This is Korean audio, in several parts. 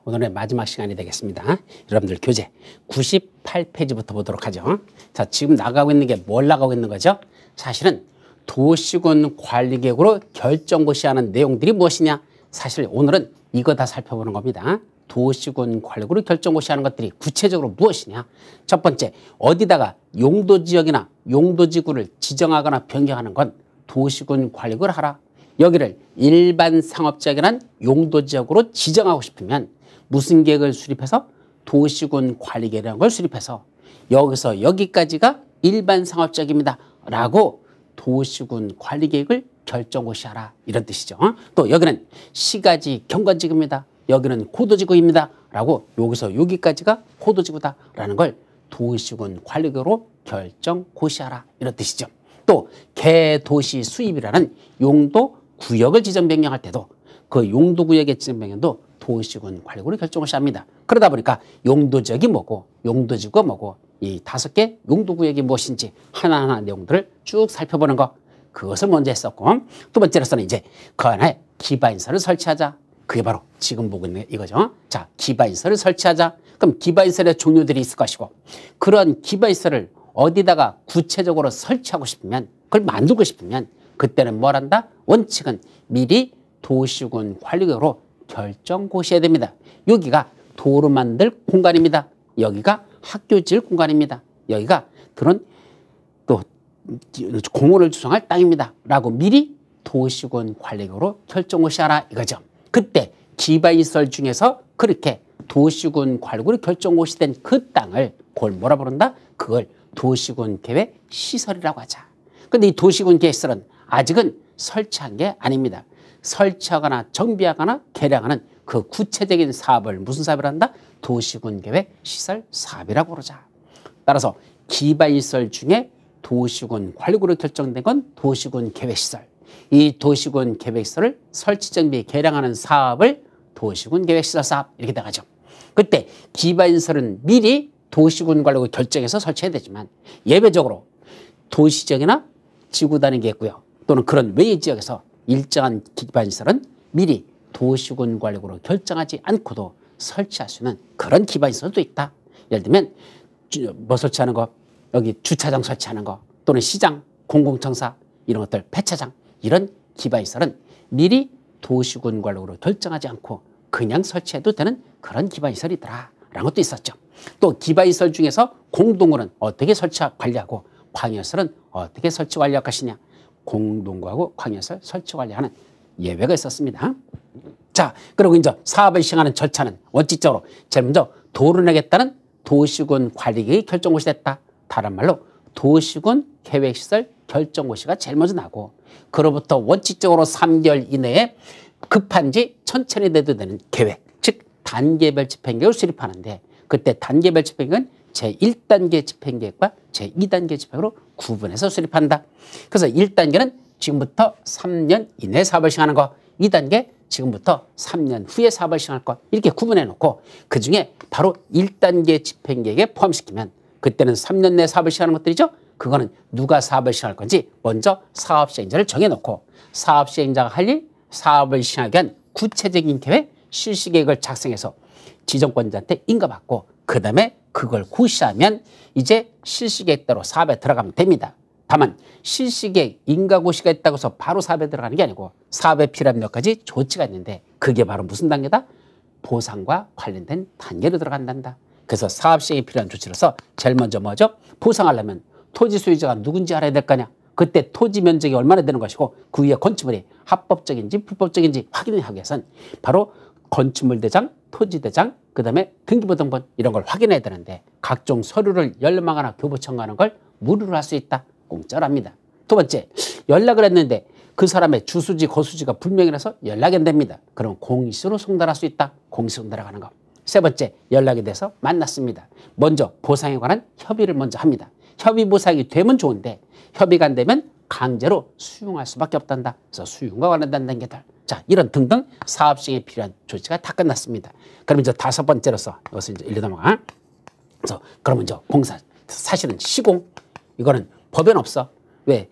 오늘의 마지막 시간이 되겠습니다. 여러분들 교재 98페이지부터 보도록 하죠. 자, 지금 나가고 있는 게 뭘 나가고 있는 거죠? 사실은 도시군 관리계획으로 결정고시하는 내용들이 무엇이냐? 사실 오늘은 이거 다 살펴보는 겁니다. 도시군 관리계획으로 결정고시하는 것들이 구체적으로 무엇이냐? 첫 번째, 어디다가 용도지역이나 용도지구를 지정하거나 변경하는 건 도시군 관리계획을 하라. 여기를 일반 상업지역이란 용도지역으로 지정하고 싶으면 무슨 계획을 수립해서 도시군 관리계획이라는 걸 수립해서 여기서 여기까지가 일반 상업지역입니다 라고 도시군 관리계획을 결정고시하라 이런 뜻이죠. 또 여기는 시가지 경관지구입니다. 여기는 고도지구입니다 라고 여기서 여기까지가 고도지구다 라는 걸 도시군 관리계획으로 결정고시하라 이런 뜻이죠. 또 개도시 수입이라는 용도 구역을 지정 변경할 때도 그 용도 구역의 지정 변경도 도시군 관리계획으로 결정고시합니다. 그러다 보니까 용도지역이 뭐고 용도지구가 뭐고 이 5개 용도 구역이 무엇인지 하나하나 내용들을 쭉 살펴보는 거, 그것을 먼저 했었고, 두 번째로서는 이제 그 안에 기반시설을 설치하자. 그게 바로 지금 보고 있는 이거죠. 자, 기반시설을 설치하자. 그럼 기반시설의 종류들이 있을 것이고, 그런 기반시설을 어디다가 구체적으로 설치하고 싶으면, 그걸 만들고 싶으면 그때는 뭘 한다? 원칙은 미리 도시군 관리계획으로 결정고시해야 됩니다. 여기가 도로 만들 공간입니다. 여기가 학교 지을 공간입니다. 여기가 그런 또 공원을 조성할 땅입니다 라고 미리 도시군 관리계획으로 결정고시하라 이거죠. 그때 기반시설 중에서 그렇게 도시군 관리계획으로 결정고시된 그 땅을 그걸 뭐라 부른다? 그걸 도시군 계획 시설이라고 하자. 근데 이 도시군 계획시설은 아직은 설치한 게 아닙니다. 설치하거나 정비하거나 개량하는 그 구체적인 사업을 무슨 사업을 한다? 도시군 계획 시설 사업이라고 그러자. 따라서 기반시설 중에 도시군 관리계획으로 결정된 건 도시군 계획시설. 이 도시군 계획시설을 설치 정비 개량하는 사업을 도시군 계획시설 사업 이렇게 나가죠. 그때 기반시설은 미리 도시군 관리계획 결정해서 설치해야 되지만 예외적으로 도시지역이나 지구 단위 계획구역 또는 그런 외의 지역에서 일정한 기반시설은 미리 도시군 관리계획으로 결정하지 않고도 설치할 수 있는 그런 기반시설도 있다. 예를 들면 뭐 설치하는 거, 여기 주차장 설치하는 거 또는 시장, 공공청사 이런 것들, 폐차장 이런 기반시설은 미리 도시군 관리계획으로 결정하지 않고 그냥 설치해도 되는 그런 기반시설이더라 라는 것도 있었죠. 또 기반시설 중에서 공동구는 어떻게 설치 관리하고 광역시설은 어떻게 설치 관리할 것이냐. 공동구하고 광역시설 설치 관리하는 예외가 있었습니다. 자, 그리고 이제 사업을 시행하는 절차는 원칙적으로 제일 먼저 도를 내겠다는 도시군 관리계획이 결정고시 됐다. 다른 말로 도시군 계획시설 결정고시가 제일 먼저 나고, 그로부터 원칙적으로 3개월 이내에 급한지 천천히 내도 되는 계획, 즉 단계별 집행계획을 수립하는데, 그때 단계별 집행계획은 제1단계 집행계획과 제2단계 집행으로 구분해서 수립한다. 그래서 1단계는 지금부터 3년 이내에 사업을 시행하는 거, 2단계 지금부터 3년 후에 사업을 시행할 것, 이렇게 구분해 놓고 그중에 바로 1단계 집행계획에 포함시키면 그때는 3년 내에 사업을 시행하는 것들이죠. 그거는 누가 사업을 시행할 건지 먼저 사업 시행자를 정해놓고 사업 시행자가 할 일, 사업을 시행하기 위한 구체적인 계획, 실시계획을 작성해서 지정권자한테 인가받고 그 다음에 그걸 고시하면 이제 실시계획대로 사업에 들어가면 됩니다. 다만 실시계획 인가고시가 있다고 해서 바로 사업에 들어가는 게 아니고 사업에 필요한 몇 가지 조치가 있는데 그게 바로 무슨 단계다? 보상과 관련된 단계로 들어간단다. 그래서 사업 시행에 필요한 조치로서 제일 먼저 뭐죠? 보상하려면 토지 소유자가 누군지 알아야 될 거냐. 그때 토지 면적이 얼마나 되는 것이고 그 위에 건축물이 합법적인지 불법적인지 확인하기 위해서는 바로 건축물 대장, 토지 대장, 그 다음에 등기부등본 이런 걸 확인해야 되는데 각종 서류를 열망하나 교부 청구하는 걸 무료로 할 수 있다. 공짜랍니다. 두 번째, 연락을 했는데 그 사람의 주소지 거수지가 불명이라서 연락이 안 됩니다. 그럼 공시로 송달할 수 있다. 공시로 송달하는 거. 세 번째, 연락이 돼서 만났습니다. 먼저 보상에 관한 협의를 먼저 합니다. 협의 보상이 되면 좋은데 협의가 안 되면 강제로 수용할 수밖에 없단다. 그래서 수용과 관련된 단계들. 자, 이런 등등 사업 시행에 필요한 조치가 다 끝났습니다. 그럼 이제 5번째로서 이것을 이제 일로 넘어가. 그래서 그러면 이제 공사, 사실은 시공 이거는 법에는 없어. 왜?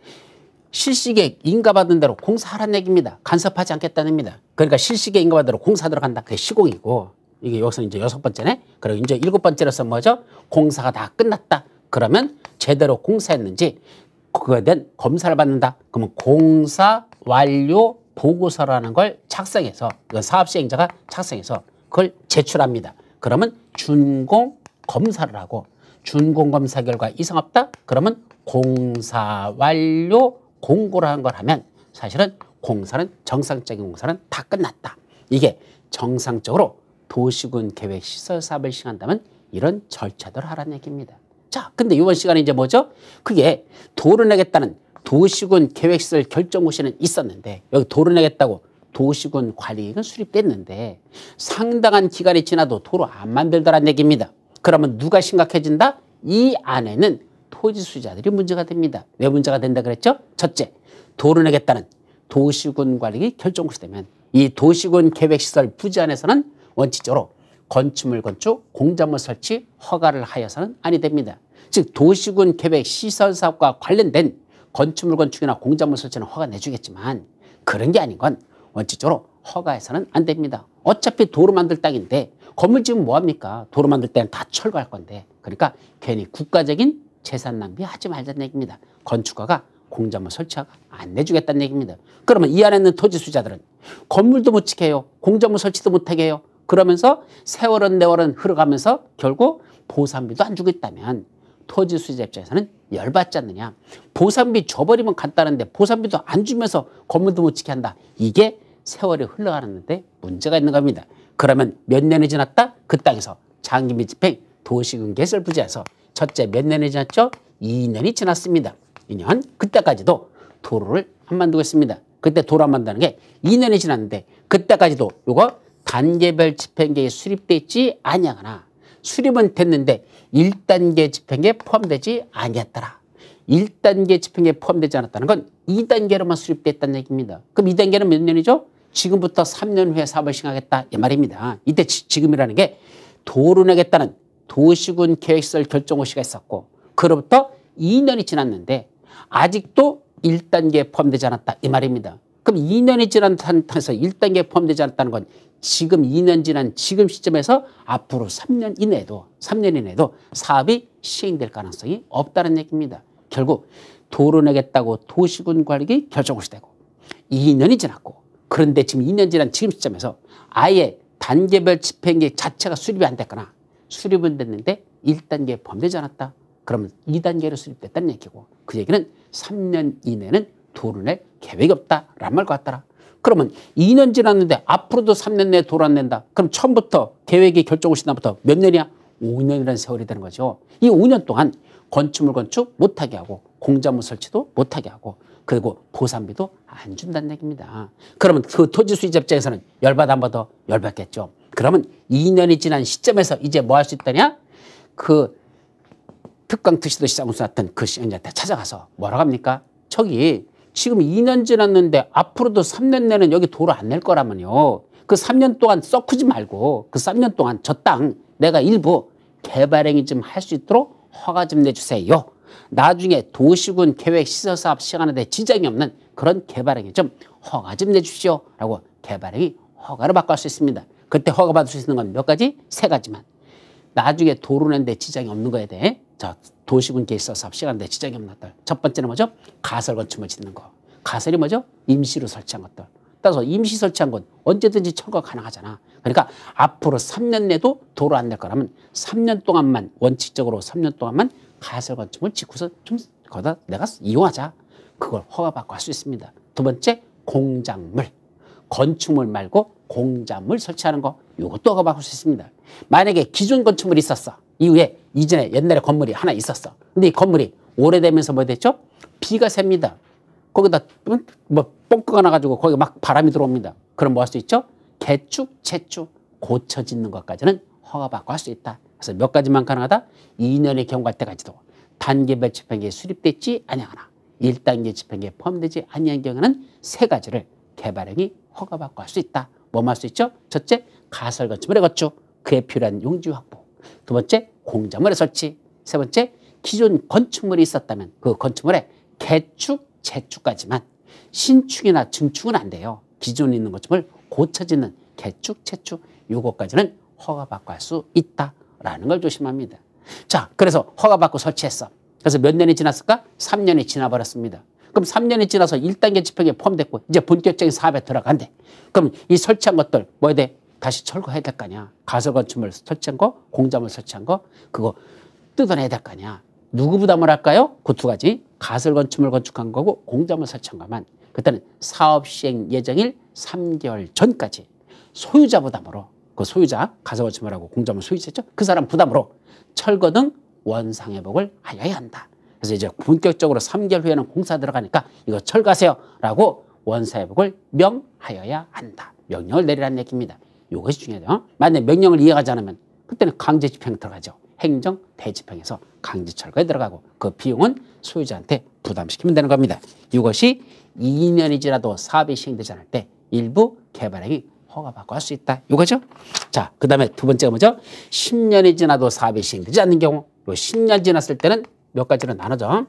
실시계획 인가받은 대로 공사하라는 얘기입니다. 간섭하지 않겠다는 얘기입니다. 그러니까 실시계획 인가받은 대로 공사 들어간다. 그게 시공이고, 이게 여기서 이제 6번째네. 그리고 이제 7번째로서 뭐죠? 공사가 다 끝났다. 그러면 제대로 공사했는지 그거에 대한 검사를 받는다. 그러면 공사 완료 보고서라는 걸 작성해서, 이건 사업 시행자가 작성해서 그걸 제출합니다. 그러면 준공 검사를 하고, 준공 검사 결과 이상 없다? 그러면 공사 완료 공고를 한 걸 하면 사실은 공사는, 정상적인 공사는 다 끝났다. 이게 정상적으로 도시군 계획 시설 사업을 시행한다면 이런 절차들을 하라는 얘기입니다. 자, 근데 이번 시간에 이제 뭐죠? 그게 도를 내겠다는 도시군 계획시설 결정고시는 있었는데, 여기 도를 내겠다고 도시군 관리계획은 수립됐는데 상당한 기간이 지나도 도로 안 만들더란 얘기입니다. 그러면 누가 심각해진다? 이 안에는 토지 소유자들이 문제가 됩니다. 왜 문제가 된다 그랬죠? 첫째, 도를 내겠다는 도시군 관리계획 결정고시 되면 이 도시군 계획시설 부지 안에서는 원칙적으로 건축물 건축, 공작물 설치 허가를 하여서는 아니 됩니다. 즉 도시군 계획 시설 사업과 관련된 건축물 건축이나 공작물 설치는 허가 내주겠지만 그런 게 아닌 건 원칙적으로 허가해서는 안 됩니다. 어차피 도로 만들 땅인데 건물 지으면 뭐합니까? 도로 만들 때는 다 철거할 건데, 그러니까 괜히 국가적인 재산 낭비하지 말자는 얘기입니다. 건축가가 공작물 설치하고 안 내주겠다는 얘기입니다. 그러면 이 안에 있는 토지 소유자들은 건물도 못 지게 해요. 공작물 설치도 못하게 해요. 그러면서 세월은 내월은 흘러가면서 결국 보상비도 안 주고 있다면 토지 소유자 입장에서는 열받지 않느냐. 보상비 줘버리면 간단한데 보상비도 안 주면서 건물도 못 지게 한다. 이게 세월이 흘러가는데 문제가 있는 겁니다. 그러면 몇 년이 지났다? 그 땅에서 장기 밀집행 도시군 개설 부지에서 첫째 몇 년이 지났죠? 2년이 지났습니다. 2년. 그때까지도 도로를 안 만들고 있습니다. 그때 도로 안 만드는 게 2년이 지났는데 그때까지도 요거 단계별 집행계획이 수립돼 있지 아니하거나 수립은 됐는데 1단계 집행계에 포함되지 아니했더라. 1단계 집행계에 포함되지 않았다는 건 2단계로만 수립됐다는 얘기입니다. 그럼 2단계는 몇 년이죠? 지금부터 3년 후에 사업을 시행하겠다 이 말입니다. 이때 지금이라는 게 도로 내겠다는 도시군 계획시설 결정고시가 있었고 그로부터 2년이 지났는데 아직도 1단계에 포함되지 않았다 이 말입니다. 그럼 2년이 지난 상태에서 1단계에 포함되지 않았다는 건 지금 2년 지난 지금 시점에서 앞으로 3년 이내에도 사업이 시행될 가능성이 없다는 얘기입니다. 결국 도로 내겠다고 도시군 관리계획 결정고시 되고 2년이 지났고 그런데 지금 2년 지난 지금 시점에서 아예 단계별 집행계획 자체가 수립이 안 됐거나 수립은 됐는데 1단계에 포함되지 않았다. 그러면 2단계로 수립됐다는 얘기고 그 얘기는 3년 이내는 도로 낼 계획이 없다라는 말 같더라. 그러면 2년 지났는데 앞으로도 3년 내에 도로 안 낸다. 그럼 처음부터 계획이 결정고시 날부터 몇 년이야? 5년이라는 세월이 되는 거죠. 이 5년 동안 건축물 건축 못하게 하고 공작물 설치도 못하게 하고 그리고 보상비도 안 준다는 얘기입니다. 그러면 그 토지 수익자 입장에서는 열받아 한 번 더 열받겠죠. 그러면 2년이 지난 시점에서 이제 뭐 할 수 있다냐? 그 특강특시도 시장에서 났던 그 시행자한테 찾아가서 뭐라고 합니까? 저기 지금 2년 지났는데 앞으로도 3년 내는 여기 도로 안 낼 거라면요. 그 3년 동안 썩히지 말고 그 3년 동안 저 땅 내가 일부 개발행위 좀 할 수 있도록 허가 좀 내주세요. 나중에 도시군 계획 시설사업 시행하는 데 지장이 없는 그런 개발행위 좀 허가 좀 내주십시오. 라고 개발행위 허가를 받고 할 수 있습니다. 그때 허가 받을 수 있는 건 몇 가지? 3가지만. 나중에 도로 내는 데 지장이 없는 거에 대해 자, 도시군 계획 시설사업 시행하는 데 지장이 없는 것들. 첫 번째는 뭐죠? 가설 건축물 짓는 거. 가설이 뭐죠? 임시로 설치한 것들. 따라서 임시 설치한 건 언제든지 철거 가능하잖아. 그러니까 앞으로 3년 내도 도로 안 낼 거라면 3년 동안만 원칙적으로 3년 동안만 가설 건축물 짓고서 좀 거기다 내가 이용하자. 그걸 허가받고 할 수 있습니다. 두 번째 공작물. 건축물 말고 공작물 설치하는 거 이것도 허가받을 수 있습니다. 만약에 기존 건축물이 있었어. 이후에 이전에 옛날에 건물이 하나 있었어. 근데 이 건물이 오래되면서 뭐 됐죠? 비가 셉니다. 거기다 뭐 뻥크가 나가지고 거기 막 바람이 들어옵니다. 그럼 뭐 할 수 있죠? 개축, 재축, 고쳐 짓는 것까지는 허가받고 할 수 있다. 그래서 몇 가지만 가능하다? 2년의 경과할 때까지도 단계별 집행계획 수립됐지 아니하거나 1단계 집행계획 포함되지 아니한 경우는 3가지를 개발행위 허가받고 할 수 있다. 뭐만 할 수 있죠? 첫째, 가설 건축물의 건축, 그에 필요한 용지 확보. 두 번째, 공작물의 설치. 세 번째, 기존 건축물이 있었다면 그 건축물의 개축, 재축까지만. 신축이나 증축은 안 돼요. 기존에 있는 건축물 고쳐 짓는 개축, 재축 요것까지는 허가받고 할 수 있다라는 걸 조심합니다. 자, 그래서 허가받고 설치했어. 그래서 몇 년이 지났을까? 3년이 지나버렸습니다. 그럼 3년이 지나서 1단계 집행에 포함됐고 이제 본격적인 사업에 들어간대. 그럼 이 설치한 것들 뭐 해야 돼? 다시 철거해야 될 거 아니야. 가설건축물 설치한 거, 공작물 설치한 거 그거 뜯어내야 될 거 아니야. 누구 부담을 할까요? 그 두 가지. 가설건축물 건축한 거고 공작물 설치한 것만. 그때는 사업 시행 예정일 3개월 전까지 소유자 부담으로 그 소유자, 가설건축물하고 공작물 소유자죠. 그 사람 부담으로 철거 등 원상회복을 하여야 한다. 그래서 이제 본격적으로 3개월 후에는 공사 들어가니까 이거 철거하세요라고 원상회복을 명하여야 한다. 명령을 내리라는 얘기입니다. 이것이 중요해요. 만약에 명령을 이해하지 않으면 그때는 강제 집행 들어가죠. 행정 대집행에서 강제 철거에 들어가고 그 비용은 소유자한테 부담시키면 되는 겁니다. 이것이 2년이 지나도 사업이 시행되지 않을 때 일부 개발행위 허가받고 할 수 있다. 이거죠. 자, 그 다음에 두 번째가 뭐죠? 10년이 지나도 사업이 시행되지 않는 경우. 요 10년 지났을 때는 몇 가지로 나눠져.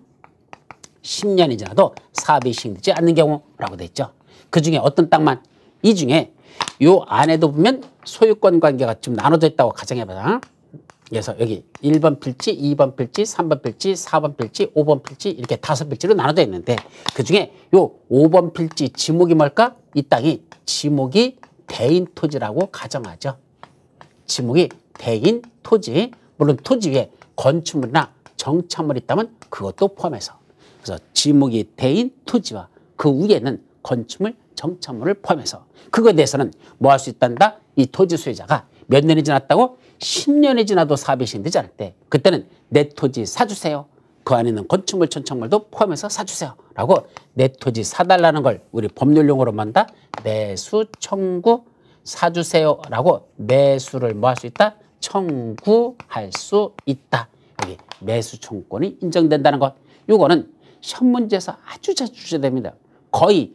10년이 지나도 사업이 시행되지 않는 경우라고 돼 있죠. 그 중에 어떤 땅만. 이 중에 요 안에도 보면 소유권 관계가 좀 나눠져 있다고 가정해봐. 그래서 여기 1번 필지, 2번 필지, 3번 필지, 4번 필지, 5번 필지 이렇게 5필지로 나눠져 있는데 그중에 요 5번 필지 지목이 뭘까? 이 땅이 지목이 대인 토지라고 가정하죠. 지목이 대인 토지. 물론 토지 위에 건축물이나 정착물이 있다면 그것도 포함해서. 그래서 지목이 대인 토지와 그 위에는 건축물, 정착물을 포함해서 그거에 대해서는 뭐 할 수 있단다? 이 토지 소유자가 몇 년이 지났다고? 10년이 지나도 사업이 시행되지 않을 때 그때는 내 토지 사주세요. 그 안에 있는 건축물, 천창물도 포함해서 사주세요. 라고 내 토지 사달라는 걸 우리 법률용어로 만다 매수 청구 사주세요. 라고 매수를 뭐 할 수 있다? 청구할 수 있다. 여기 매수 청구권이 인정된다는 것. 요거는 현문제에서 아주 자주 출제됩니다. 거의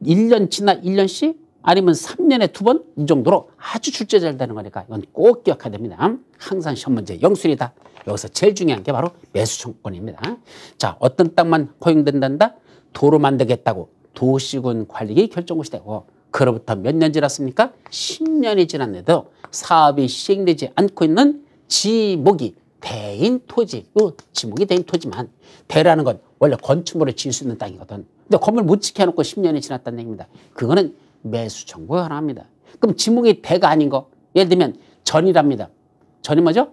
1년 지나 1년씩 아니면 3년에 2번 이 정도로 아주 출제 잘 되는 거니까 이건 꼭 기억해야 됩니다. 항상 시험 문제 영순이다. 여기서 제일 중요한 게 바로 매수 청구권입니다. 자, 어떤 땅만 허용된단다? 도로 만들겠다고 도시군 관리기 결정고시 되고 그로부터 몇 년 지났습니까? 10년이 지났는데도 사업이 시행되지 않고 있는 지목이 대인 토지. 요 지목이 대인 토지만 대라는 건 원래 건축물을 지을 수 있는 땅이거든. 근데 건물 못 지켜놓고 10년이 지났다는 얘기입니다. 그거는 매수 청구가 가능합니다. 그럼 지목이 대가 아닌 거. 예를 들면 전이랍니다. 전이 뭐죠?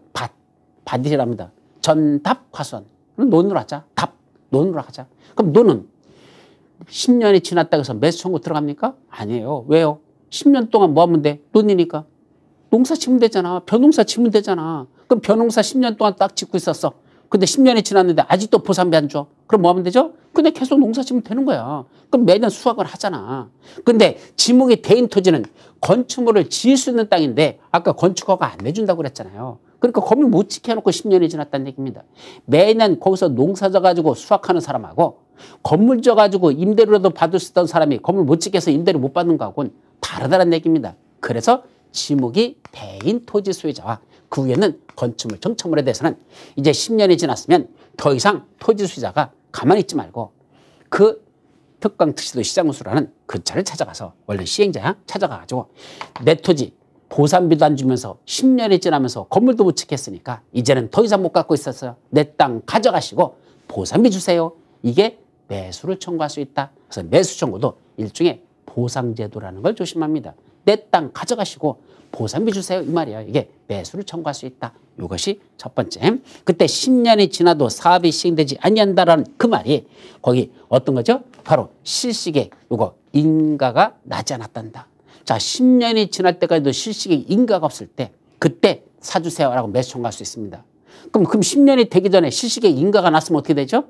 밭이랍니다. 전답 화수원. 그럼 논으로 하자. 답. 논으로 하자. 그럼 논은 10년이 지났다고 해서 매수 청구 들어갑니까? 아니에요. 왜요? 10년 동안 뭐 하면 돼? 논이니까. 농사 지면 되잖아. 벼농사 지면 되잖아. 그럼 벼농사 10년 동안 딱 짓고 있었어. 근데 10년이 지났는데 아직도 보상비 안 줘. 그럼 뭐 하면 되죠? 근데 계속 농사 지면 되는 거야. 그럼 매년 수확을 하잖아. 근데 지목이 대인 토지는 건축물을 지을 수 있는 땅인데 아까 건축허가 안 내준다고 그랬잖아요. 그러니까 건물 못 지켜놓고 10년이 지났다는 얘기입니다. 매년 거기서 농사 져가지고 수확하는 사람하고 건물 져가지고 임대료라도 받을 수 있던 사람이 건물 못 지켜서 임대료 못 받는 거하고는 다르다는 얘기입니다. 그래서 지목이 대인 토지 소유자와 그 위에는 건축물, 정착물에 대해서는 이제 10년이 지났으면 더 이상 토지 소유자가 가만히 있지 말고 그 특광특시도 시장구수라는 근처를 찾아가서 원래 시행자야 찾아가가지고 내 토지 보상비도 안 주면서 10년이 지나면서 건물도 못 지켰으니까 이제는 더 이상 못 갖고 있었어요. 내 땅 가져가시고 보상비 주세요. 이게 매수를 청구할 수 있다. 그래서 매수 청구도 일종의 보상제도라는 걸 조심합니다. 내 땅 가져가시고 보상비 주세요. 이 말이에요. 이게 매수를 청구할 수 있다. 이것이 첫 번째. 그때 10년이 지나도 사업이 시행되지 아니한다라는 그 말이 거기 어떤 거죠? 바로 실시계 요거 인가가 나지 않았단다. 자, 10년이 지날 때까지도 실시계 인가가 없을 때 그때 사주세요라고 매수 청구할 수 있습니다. 그럼 10년이 되기 전에 실시계 인가가 났으면 어떻게 되죠?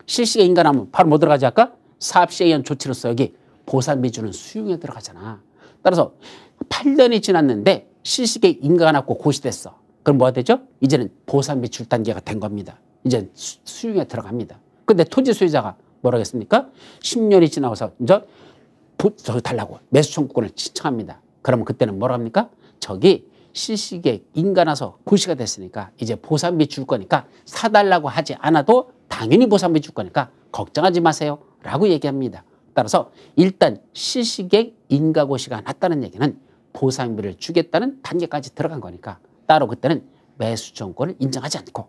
실시계 인가 나면 바로 뭐 들어가지 아까? 사업 시행에 의한 조치로서 여기 보상비 주는 수용에 들어가잖아. 따라서 8년이 지났는데 실시계 인가가 났고 고시됐어. 그럼 뭐가 되죠? 이제는 보상비 줄 단계가 된 겁니다. 이제 수용에 들어갑니다. 근데 토지 소유자가 뭐라고 했습니까? 10년이 지나서 이제 저기 달라고 매수 청구권을 신청합니다. 그러면 그때는 뭐라고 합니까? 저기 실시계 인가 나서 고시가 됐으니까 이제 보상비 줄 거니까 사달라고 하지 않아도 당연히 보상비 줄 거니까 걱정하지 마세요. 라고 얘기합니다. 따라서 일단 실시계 인가고시가 났다는 얘기는 보상비를 주겠다는 단계까지 들어간 거니까 따로 그때는 매수 청구권을 인정하지 않고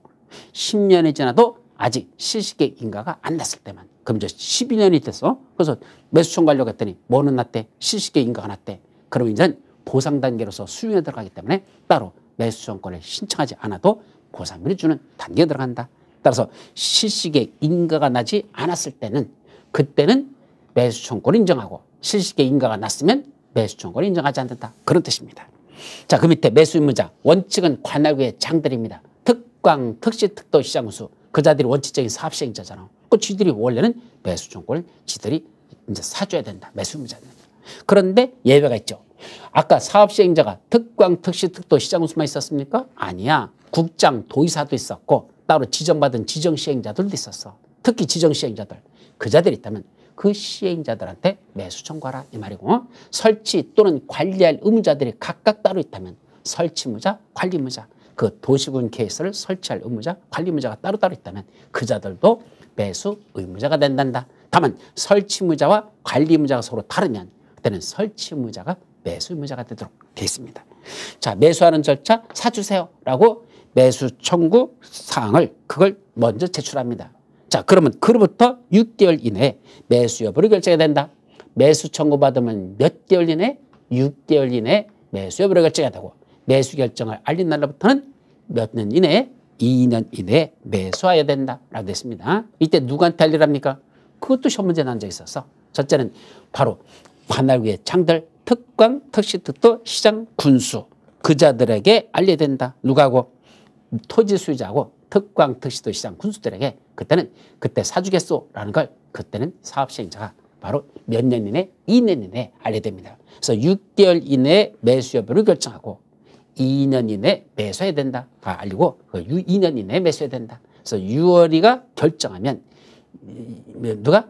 10년이 지나도 아직 실시계획 인가가 안 났을 때만, 그럼 이제 12년이 됐어. 그래서 매수 청구하려고 했더니 뭐는 났대? 실시계획 인가가 났대. 그럼 이제는 보상 단계로서 수용에 들어가기 때문에 따로 매수 청구권을 신청하지 않아도 보상비를 주는 단계에 들어간다. 따라서 실시계획 인가가 나지 않았을 때는 그때는 매수 청구권을 인정하고 실시계획 인가가 났으면 매수 청구권을 인정하지 않는다. 그런 뜻입니다. 자, 그 밑에 매수 의무자 원칙은 관할구의 장들입니다. 특광, 특시, 특도, 시장군수 그 자들이 원칙적인 사업시행자잖아. 그 지들이 원래는 매수 청구권을 지들이 이제 사줘야 된다. 매수 의무자는. 그런데 예외가 있죠. 아까 사업시행자가 특광, 특시, 특도, 시장군수만 있었습니까? 아니야. 국장, 도의사도 있었고 따로 지정받은 지정시행자들도 있었어. 특히 지정시행자들. 그 자들이 있다면 그 시행자들한테 매수 청구하라 이 말이고, 설치 또는 관리할 의무자들이 각각 따로 있다면 설치무자, 관리무자, 그 도시군 케이스를 설치할 의무자, 관리무자가 따로따로 있다면 그 자들도 매수 의무자가 된단다. 다만 설치무자와 관리무자가 서로 다르면 그때는 설치무자가 매수 의무자가 되도록 되어 있습니다. 자, 매수하는 절차 사주세요 라고 매수 청구 사항을 그걸 먼저 제출합니다. 자, 그러면 그로부터 6개월 이내에 매수 여부를 결정해야 된다. 매수 청구받으면 몇 개월 이내에? 6개월 이내에 매수 여부를 결정해야 되고, 매수 결정을 알린 날로부터는 몇 년 이내에? 2년 이내에 매수해야 된다 라고 되어 있습니다. 이때 누구한테 알리랍니까? 그것도 시험 문제 난 적이 있었어. 첫째는 바로 관할구의 장들, 특광, 특시, 특도, 시장, 군수 그 자들에게 알려야 된다. 누가고? 토지 소유자하고 특광, 특시도, 시장, 군수들에게 그때는 그때 사주겠소라는 걸 그때는 사업시행자가 바로 몇 년 이내? 2년 이내에 알려야 됩니다. 그래서 6개월 이내에 매수 여부를 결정하고 2년 이내에 매수해야 된다. 알리고 2년 이내에 매수해야 된다. 그래서 6월이가 결정하면 누가?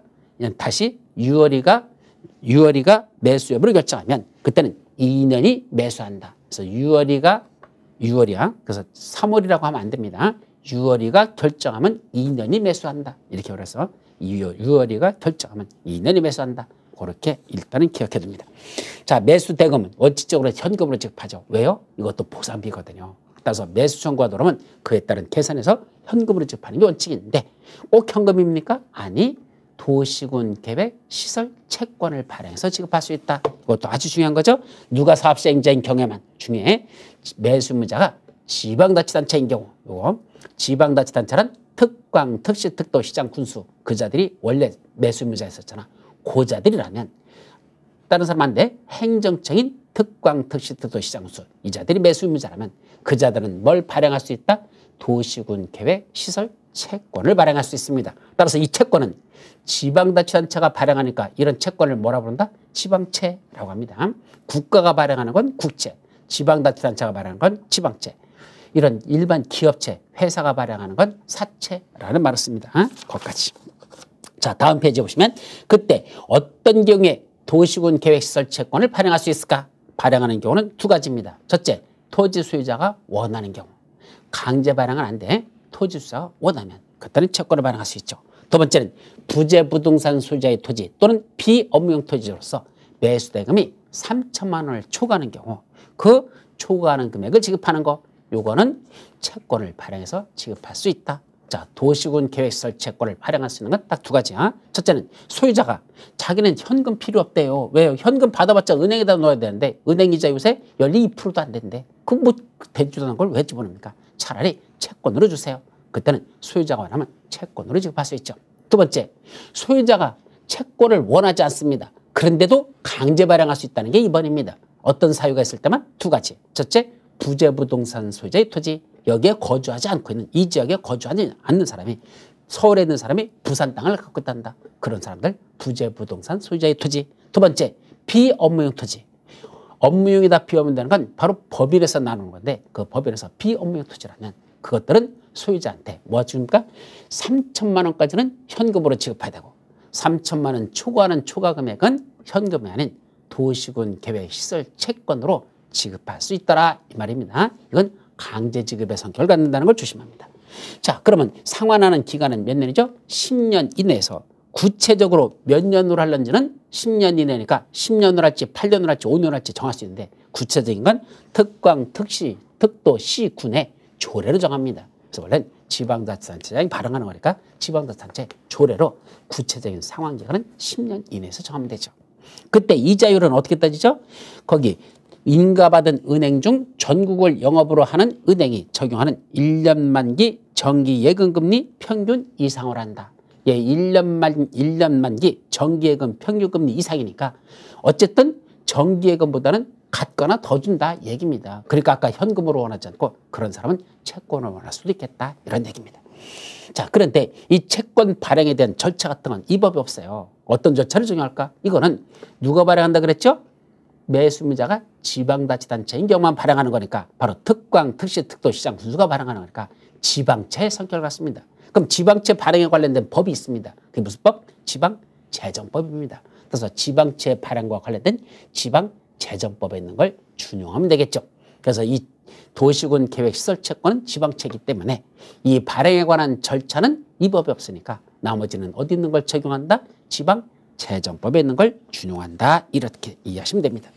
다시 6월이가 매수 여부를 결정하면 그때는 2년이 매수한다. 그래서 6월이야. 그래서 3월이라고 하면 안 됩니다. 6월이가 결정하면 2년이 매수한다. 이렇게 그래서 6월이가 결정하면 2년이 매수한다. 그렇게 일단은 기억해 둡니다. 자, 매수 대금은 원칙적으로 현금으로 지급하죠. 왜요? 이것도 보상비거든요. 따라서 매수 청구하다 그러면 그에 따른 계산해서 현금으로 지급하는 게 원칙인데 꼭 현금입니까? 아니, 도시군 계획 시설 채권을 발행해서 지급할 수 있다. 이것도 아주 중요한 거죠. 누가 사업시행자인 경우에만 중요해. 매수 의무자가 지방자치단체인 경우, 요거 지방자치단체란 특광, 특시, 특도, 시장, 군수 그 자들이 원래 매수 의무자였었잖아. 그 자들이라면 다른 사람한테 행정청인 특광, 특시, 특도, 시장, 군수 이 자들이 매수 의무자라면 그 자들은 뭘 발행할 수 있다? 도시군 계획 시설 채권을 발행할 수 있습니다. 따라서 이 채권은 지방자치단체가 발행하니까 이런 채권을 뭐라 부른다? 지방채라고 합니다. 국가가 발행하는 건 국채, 지방자치단체가 발행하는 건 지방채, 이런 일반 기업체, 회사가 발행하는 건 사채라는 말을 씁니다. 거기까지. 자, 다음 페이지 보시면 그때 어떤 경우에 도시군 계획시설 채권을 발행할 수 있을까? 발행하는 경우는 두 가지입니다. 첫째, 토지 소유자가 원하는 경우. 강제 발행은 안 돼. 토지 소유자가 원하면 그때는 채권을 발행할 수 있죠. 두 번째는 부재 부동산 소유자의 토지 또는 비업무용 토지로서 매수 대금이 3천만 원을 초과하는 경우 그 초과하는 금액을 지급하는 거, 요거는 채권을 발행해서 지급할 수 있다. 자, 도시군 계획시설 채권을 발행할 수 있는 건 딱 두 가지야. 첫째는 소유자가 자기는 현금 필요 없대요. 왜요? 현금 받아봤자 은행에다 넣어야 되는데 은행 이자 요새 연리 2%도 안 된대. 그 뭐 대주도 않은 걸 왜 집어넣습니까? 차라리 채권으로 주세요. 그때는 소유자가 원하면 채권으로 지급할 수 있죠. 두 번째, 소유자가 채권을 원하지 않습니다. 그런데도 강제 발행할 수 있다는 게 2번입니다. 어떤 사유가 있을 때만 두 가지. 첫째, 부재 부동산 소유자의 토지, 여기에 거주하지 않고 있는, 이 지역에 거주하지 않는 사람이, 서울에 있는 사람이 부산 땅을 갖고 있단다. 그런 사람들 부재 부동산 소유자의 토지. 두 번째, 비업무용 토지. 업무용이다 비업무용이라는 건 바로 법인에서 나누는 건데 그 법인에서 비업무용 토지라면 그것들은 소유자한테 뭐 줍니까? 3천만 원까지는 현금으로 지급해야 되고 3천만 원 초과하는 초과 금액은 현금이 아닌 도시군 계획 시설 채권으로 지급할 수 있더라 이 말입니다. 이건 강제 지급의 성격을 갖는다는 걸 조심합니다. 자, 그러면 상환하는 기간은 몇 년이죠? 10년 이내에서 구체적으로 몇 년으로 할런지는 10년 이내니까 10년으로 할지 8년으로 할지 5년으로 할지 정할 수 있는데 구체적인 건 특광, 특시, 특도, 시, 군의 조례로 정합니다. 그래서 원래는 지방자치단체장이 발행하는 거니까 지방자치단체 조례로 구체적인 상환 기간은 10년 이내에서 정하면 되죠. 그때 이자율은 어떻게 따지죠? 거기 인가받은 은행 중 전국을 영업으로 하는 은행이 적용하는 1년 만기 정기예금금리 평균 이상으로 한다. 예, 1년 만기 정기예금 평균금리 이상이니까 어쨌든 정기예금보다는 같거나 더 준다 얘기입니다. 그러니까 아까 현금으로 원하지 않고 그런 사람은 채권을 원할 수도 있겠다 이런 얘기입니다. 자, 그런데 이 채권 발행에 대한 절차 같은 건 이 법이 없어요. 어떤 절차를 적용할까? 이거는 누가 발행한다 그랬죠? 매수미자가 지방자치단체인 경우만 발행하는 거니까 바로 특광, 특시, 특도, 시장 순수가 발행하는 거니까 지방채의 성격을 갖습니다. 그럼 지방채 발행에 관련된 법이 있습니다. 그게 무슨 법? 지방재정법입니다. 그래서 지방채 발행과 관련된 지방재정법에 있는 걸 준용하면 되겠죠. 그래서 이 도시군 계획시설채권은 지방채이기 때문에 이 발행에 관한 절차는 이 법이 없으니까 나머지는 어디 있는 걸 적용한다? 지방재정법에 있는 걸 준용한다. 이렇게 이해하시면 됩니다.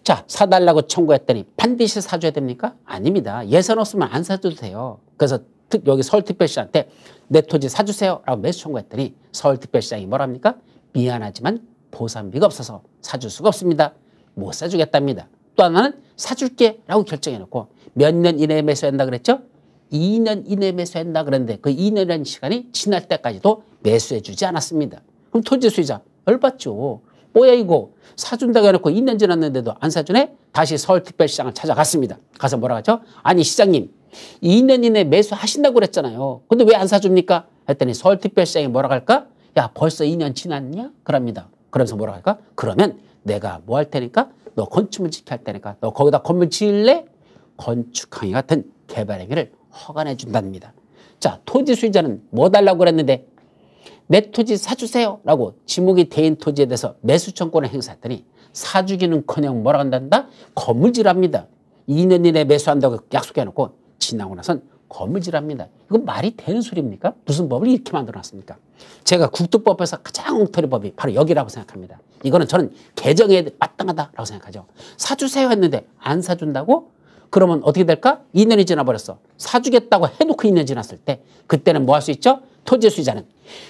자, 사달라고 청구했더니 반드시 사줘야 됩니까? 아닙니다. 예산 없으면 안 사줘도 돼요. 그래서 여기 서울특별시장한테 내 토지 사주세요 라고 매수 청구했더니 서울특별시장이 뭐랍니까? 미안하지만 보상비가 없어서 사줄 수가 없습니다. 못 사주겠답니다. 또 하나는 사줄게 라고 결정해놓고 몇 년 이내에 매수한다 그랬죠? 2년 이내에 매수한다 그랬는데 그 2년이라는 시간이 지날 때까지도 매수해주지 않았습니다. 그럼 토지 수익자 열받죠. 뭐야 이거 사준다고 해놓고 2년 지났는데도 안 사주네? 다시 서울특별시장을 찾아갔습니다. 가서 뭐라고 하죠? 아니 시장님 2년 이내에 매수하신다고 그랬잖아요. 근데 왜 안 사줍니까? 했더니 서울특별시장이 뭐라고 할까? 야 벌써 2년 지났냐? 그럽니다. 그러면서 뭐라고 할까? 그러면 내가 뭐 할 테니까 너 건축물 짓게 할 테니까 너 거기다 건물 지을래? 건축항의 같은 개발 행위를 허가내 준답니다. 자, 토지 수익자는 뭐 달라고 그랬는데 내 토지 사주세요 라고 지목이 대인 토지에 대해서 매수 청구권을 행사했더니 사주기는커녕 뭐라 한단다? 건물질합니다. 2년 이내에 매수한다고 약속해놓고 지나고 나선 건물질합니다. 이건 말이 되는 소리입니까? 무슨 법을 이렇게 만들어놨습니까? 제가 국토법에서 가장 엉터리 법이 바로 여기라고 생각합니다. 이거는 저는 개정에 마땅하다라고 생각하죠. 사주세요 했는데 안 사준다고? 그러면 어떻게 될까? 2년이 지나버렸어. 사주겠다고 해놓고 2년 지났을 때 그때는 뭐 할 수 있죠? 토지 수익자는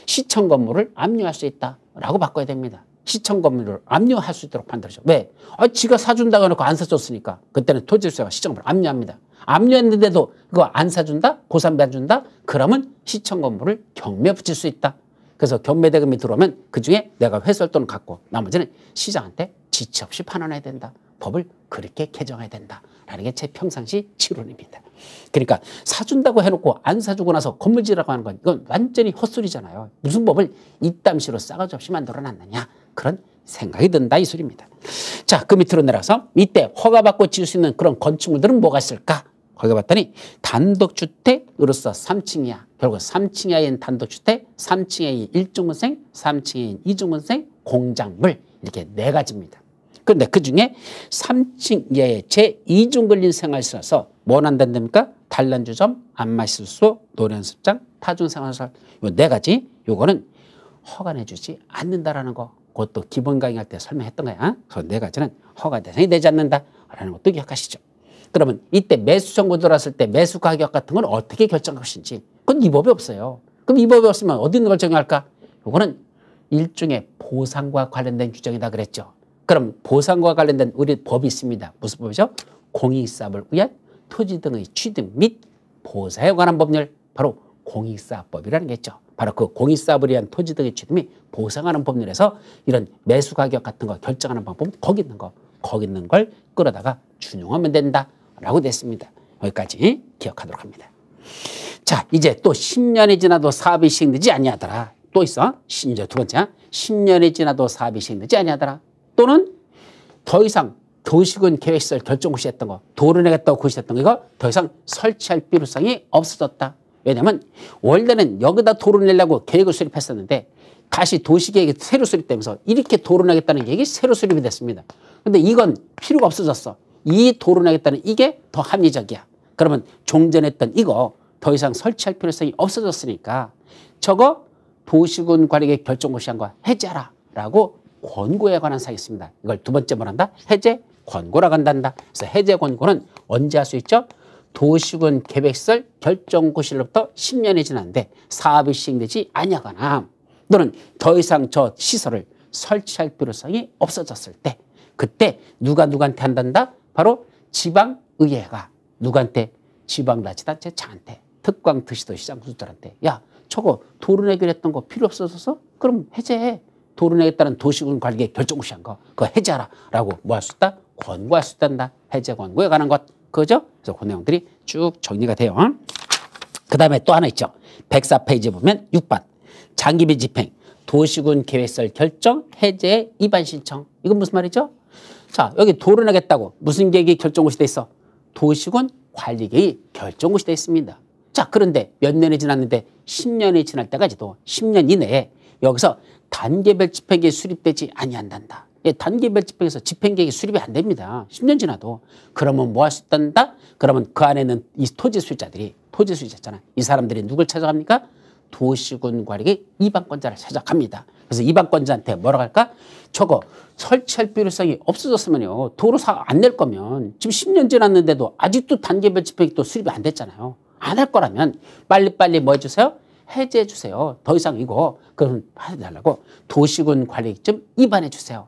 시청 건물을 압류할 수 있다라고 바꿔야 됩니다. 시청 건물을 압류할 수 있도록 만들어줘. 왜? 지가 사준다고 해놓고 안 사줬으니까 그때는 토지 수익자가 시청 건물을 압류합니다. 압류했는데도 그거 안 사준다? 보상비 안 준다? 그러면 시청 건물을 경매 붙일 수 있다. 그래서 경매대금이 들어오면 그중에 내가 회수할 돈을 갖고 나머지는 시장한테 지체 없이 판원해야 된다. 법을 그렇게 개정해야 된다라는 게 제 평상시 지론입니다. 그러니까 사준다고 해놓고 안 사주고 나서 건물지라고 하는 건 이건 완전히 헛소리잖아요. 무슨 법을 이땀시로 싸가지 없이 만들어놨느냐 그런 생각이 든다 이 소리입니다. 자, 그 밑으로 내려가서 이때 허가받고 지을 수 있는 그런 건축물들은 뭐가 있을까? 거기 봤더니 단독주택으로서 3층 이하, 결국 3층 이하인 단독주택, 3층 이하인 1중문생, 3층 이하인 2중문생, 공작물 이렇게 4가지입니다. 그런데 그중에 3층 이하의 제2중 근린 생활시설에서 뭐 난다입니까? 단란주점, 안마실소, 노래연습장, 타중생활시설 요 4가지 요거는 허가내주지 않는다라는 거 그것도 기본 강의할 때 설명했던 거야. 그래서 4가지는 허가 대상이 되지 않는다라는 것도 기억하시죠. 그러면 이때 매수 청구 들어왔을 때 매수 가격 같은 건 어떻게 결정할 것인지 그건 이 법이 없어요. 그럼 이 법이 없으면 어디 있는 걸 적용할까? 요거는 일종의 보상과 관련된 규정이다 그랬죠. 그럼 보상과 관련된 우리 법이 있습니다. 무슨 법이죠? 공익사업을 위한 토지 등의 취득 및 보상에 관한 법률 바로 공익사업법이라는 게 있죠. 바로 그 공익사업을 위한 토지 등의 취득 및 보상하는 법률에서 이런 매수 가격 같은 거 결정하는 방법은 거기 있는 걸 끌어다가 준용하면 된다라고 됐습니다. 여기까지 기억하도록 합니다. 자, 이제 또 10년이 지나도 사업이 시행되지 아니하더라. 또 있어. 이제 두 번째. 10년이 지나도 사업이 시행되지 아니하더라. 또는 더 이상 도시군 계획시설 결정고시 했던 거, 도로 내겠다고 고시했던 거 이거 더 이상 설치할 필요성이 없어졌다. 왜냐하면 원래는 여기다 도로 내려고 계획을 수립했었는데 다시 도시계획이 새로 수립되면서 이렇게 도로 내겠다는 계획이 새로 수립이 됐습니다. 근데 이건 필요가 없어졌어. 이 도로 내겠다는 이게 더 합리적이야. 그러면 종전했던 이거 더 이상 설치할 필요성이 없어졌으니까 저거 도시군 관리계획 결정고시한과 해제하라 라고 권고에 관한 사항이 있습니다. 이걸 두 번째 뭐란다? 해제 권고라고 한단다. 그래서 해제 권고는 언제 할 수 있죠? 도시군 계획설 결정고시로부터 10년이 지났는데 사업이 시행되지 아니하거나 또는 더 이상 저 시설을 설치할 필요성이 없어졌을 때 그때 누구한테 한단다? 바로 지방의회가 누구한테? 지방자치단체 차한테 특광 특시도시장 수들한테 야 저거 도로내기로 했던 거 필요 없어져서 그럼 해제해. 도로내겠다는 도시군 관리계획 결정고시한 거 그거 해제하라 라고 뭐 할 수 있다? 권고할 수 있단다. 해제 권고에 관한 것 그죠? 그래서 그 내용들이 쭉 정리가 돼요. 그 다음에 또 하나 있죠. 104페이지 보면 6번 장기비 집행 도시군 계획설 결정 해제 위반 신청. 이건 무슨 말이죠? 자 여기 도로내겠다고 무슨 계획이 결정고시 돼 있어? 도시군 관리계획이 결정고시 돼 있습니다. 자 그런데 몇 년이 지났는데 10년이 지날 때까지도 10년 이내에 여기서 단계별 집행계획이 수립되지 아니한단다. 단계별 집행에서 집행계획이 수립이 안 됩니다. 10년 지나도. 그러면 뭐 할 수 있단다? 그러면 그 안에는 이 토지 수익자들이 토지 수익자잖아. 이 사람들이 누굴 찾아갑니까? 도시군 관리계획 이반권자를 찾아갑니다. 그래서 이반권자한테 뭐라고 할까? 저거 설치할 필요성이 없어졌으면요. 도로사 안 낼 거면 지금 10년 지났는데도 아직도 단계별 집행이 또 수립이 안 됐잖아요. 안 할 거라면 빨리빨리 뭐 해주세요? 해제해 주세요. 더 이상 이거 그럼 해달라고 도시군 관리계획 좀 위반해 주세요.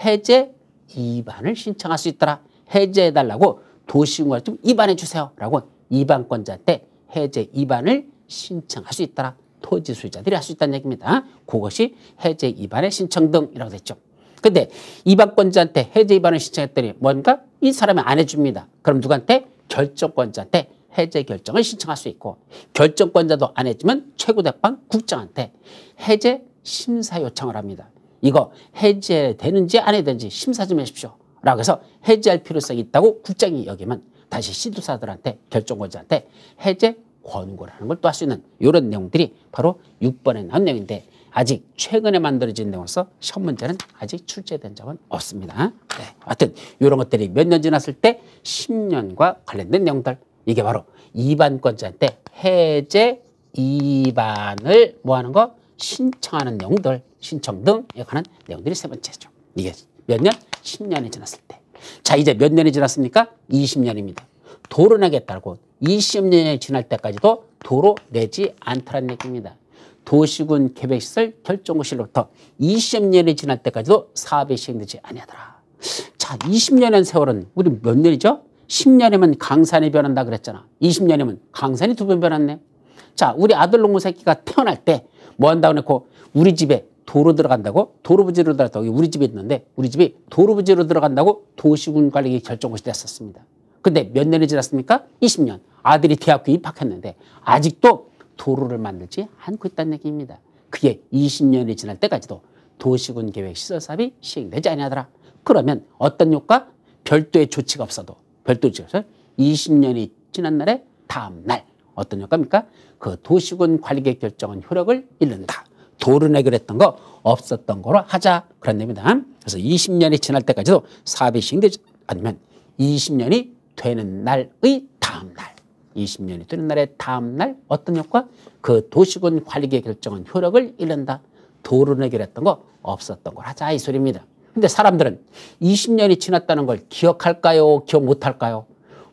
해제 위반을 신청할 수 있더라. 해제해달라고 도시군 관리계획 좀 위반해 주세요. 라고 이반권자한테 해제 위반을 신청할 수 있더라. 토지 소유자들이 할 수 있다는 얘기입니다. 그것이 해제 위반의 신청 등이라고 됐죠. 근데 이반권자한테 해제 위반을 신청했더니 뭔가 이 사람이 안 해줍니다. 그럼 누구한테? 결정권자한테 해제 결정을 신청할 수 있고 결정권자도 안 해주면 최고대법원 국장한테 해제 심사 요청을 합니다. 이거 해제되는지 안 해되는지 심사 좀 해주십시오. 라고 해서 해제할 필요성이 있다고 국장이 여기면 다시 시도사들한테 결정권자한테 해제 권고를 하는 걸 또 할 수 있는 이런 내용들이 바로 6번에 나온 내용인데 아직 최근에 만들어진 내용으로서 시험 문제는 아직 출제된 적은 없습니다. 네, 하여튼 이런 것들이 몇 년 지났을 때 10년과 관련된 내용들 이게 바로 이반권자한테 해제 이반을 뭐 하는 거? 신청하는 내용들, 신청 등에 관한 내용들이 세 번째죠. 이게 몇 년? 10년이 지났을 때. 자, 이제 몇 년이 지났습니까? 20년입니다. 도로 내겠다고 20년이 지날 때까지도 도로 내지 않더라는 얘기입니다. 도시군 계획시설 결정고시로부터 20년이 지날 때까지도 사업이 시행되지 아니하더라. 자, 20년의 세월은 우리 몇 년이죠? 10년이면 강산이 변한다 그랬잖아. 20년이면 강산이 2번 변했네. 자, 우리 아들 놈의 새끼가 태어날 때 뭐 한다고 그랬고 우리 집에 도로 들어간다고 도로부지로 들어갔다고 우리 집에 있는데 우리 집이 도로부지로 들어간다고 도시군 관리계획 결정고시 됐었습니다. 근데 몇 년이 지났습니까? 20년. 아들이 대학교 입학했는데 아직도 도로를 만들지 않고 있다는 얘기입니다. 그게 20년이 지날 때까지도 도시군 계획 시설 사업이 시행되지 아니하더라. 그러면 어떤 효과? 별도의 조치가 없어도 별도의 조치가 없어도 20년이 지난 날에 다음 날 어떤 효과입니까? 그 도시군 관리계획 결정은 효력을 잃는다. 도로 내기로 했던 거 없었던 거로 하자. 그런 내용입니다. 그래서 20년이 지날 때까지도 사업이 시행되지 않으면 20년이 되는 날의 다음 날 20년이 되는 날의 다음 날 어떤 효과? 그 도시군 관리계획 결정은 효력을 잃는다. 도로 내기로 했던 거 없었던 걸 하자 이 소리입니다. 근데 사람들은 20년이 지났다는 걸 기억할까요? 기억 못할까요?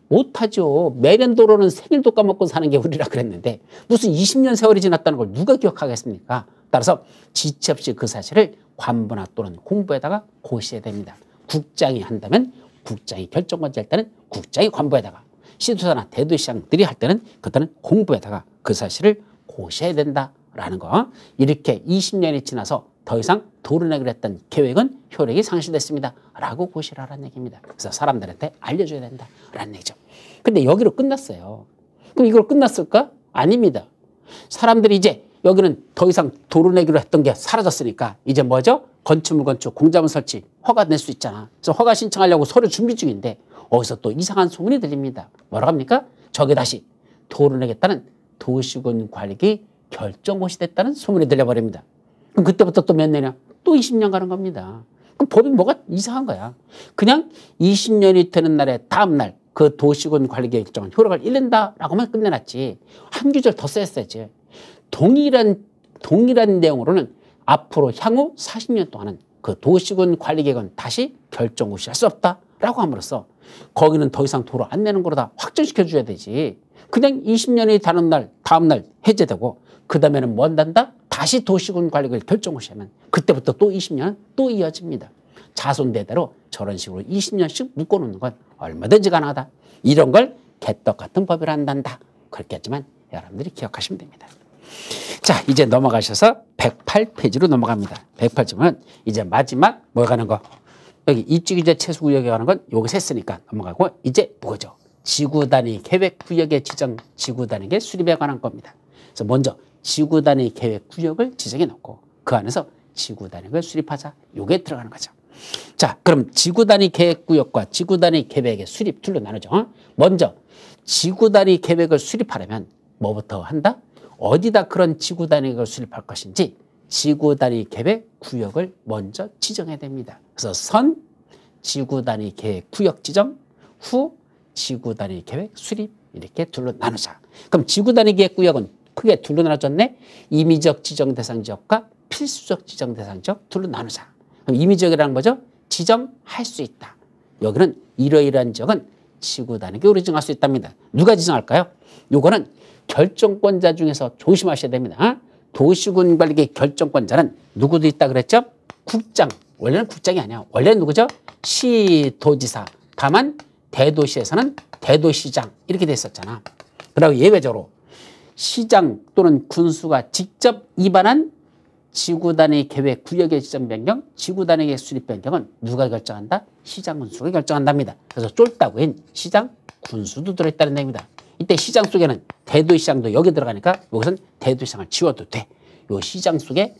못하죠. 매년 도로는 생일도 까먹고 사는 게 우리라 그랬는데 무슨 20년 세월이 지났다는 걸 누가 기억하겠습니까? 따라서 지체 없이 그 사실을 관부나 또는 공부에다가 고시해야 됩니다. 국장이 한다면 국장이 결정권자 할 때는 국장이 관부에다가 시도사나 대도시장들이 할 때는 그때는 공부에다가 그 사실을 고시해야 된다라는 거. 이렇게 20년이 지나서 더 이상 도로 내기로 했던 계획은 효력이 상실됐습니다. 라고 고시를 하라는 얘기입니다. 그래서 사람들한테 알려줘야 된다라는 얘기죠. 근데 여기로 끝났어요. 그럼 이걸 끝났을까? 아닙니다. 사람들이 이제 여기는 더 이상 도로 내기로 했던 게 사라졌으니까 이제 뭐죠? 건축물 건축, 공자문 설치 허가 낼 수 있잖아. 그래서 허가 신청하려고 서류 준비 중인데 어디서 또 이상한 소문이 들립니다. 뭐라고 합니까? 저게 다시 도로 내겠다는 도시군 관리계획 결정고시 됐다는 소문이 들려버립니다. 그럼 그때부터 또 몇 년이야? 또 20년 가는 겁니다. 그럼 법이 뭐가 이상한 거야. 그냥 20년이 되는 날에 다음 날 그 도시군 관리계획 결정은 효력을 잃는다라고만 끝내놨지. 한 규절 더 썼어야지. 동일한 동일한 내용으로는 앞으로 향후 40년 동안은 그 도시군 관리계획은 다시 결정고시할 수 없다라고 함으로써 거기는 더 이상 도로 안 내는 거로 다 확정시켜 줘야 되지. 그냥 20년이 다른 날, 다음 날 해제되고 그 다음에는 뭐 한단다? 다시 도시군 관리계획 결정고시하면 그때부터 또 20년 또 이어집니다. 자손대대로 저런 식으로 20년씩 묶어놓는 건 얼마든지 가능하다. 이런 걸 개떡 같은 법이라 한단다. 그렇겠지만 여러분들이 기억하시면 됩니다. 자, 이제 넘어가셔서 108페이지로 넘어갑니다. 108쪽은 이제 마지막 뭐 가는 거. 여기 입지규제 최소구역에 가는 건 여기서 했으니까 넘어가고 이제 뭐죠? 지구단위 계획구역의 지정, 지구단위계 수립에 관한 겁니다. 그래서 먼저 지구단위 계획구역을 지정해 놓고 그 안에서 지구단위를 수립하자. 요게 들어가는 거죠. 자, 그럼 지구단위 계획구역과 지구단위 계획의 수립 둘로 나누죠. 먼저 지구단위 계획을 수립하려면 뭐부터 한다? 어디다 그런 지구단위 계획을 수립할 것인지 지구단위 계획구역을 먼저 지정해야 됩니다. 그래서 선 지구단위 계획구역 지정, 후 지구단위 계획 수립 이렇게 둘로 나누자. 그럼 지구단위 계획구역은 크게 둘로 나눠졌네. 임의적 지정 대상 지역과 필수적 지정 대상 지역 둘로 나누자. 그럼 임의적이라는 거죠. 지정할 수 있다. 여기는 이러이러한 지역은 지구단위 계획으로 지정할 수 있답니다. 누가 지정할까요? 요거는 결정권자 중에서 조심하셔야 됩니다. 도시군 관리계획 결정권자는 누구도 있다 그랬죠? 국장. 원래는 국장이 아니야. 원래는 누구죠? 시도지사. 다만 대도시에서는 대도시장 이렇게 됐었잖아. 그리고 예외적으로 시장 또는 군수가 직접 위반한 지구단위 계획 구역의 지정 변경, 지구단위 계획 수립 변경은 누가 결정한다? 시장 군수가 결정한답니다. 그래서 쫄따구인 시장 군수도 들어있다는 얘기입니다. 이때 시장 속에는 대도시장도 여기 들어가니까 여기서는 대도시장을 지워도 돼. 요 시장 속에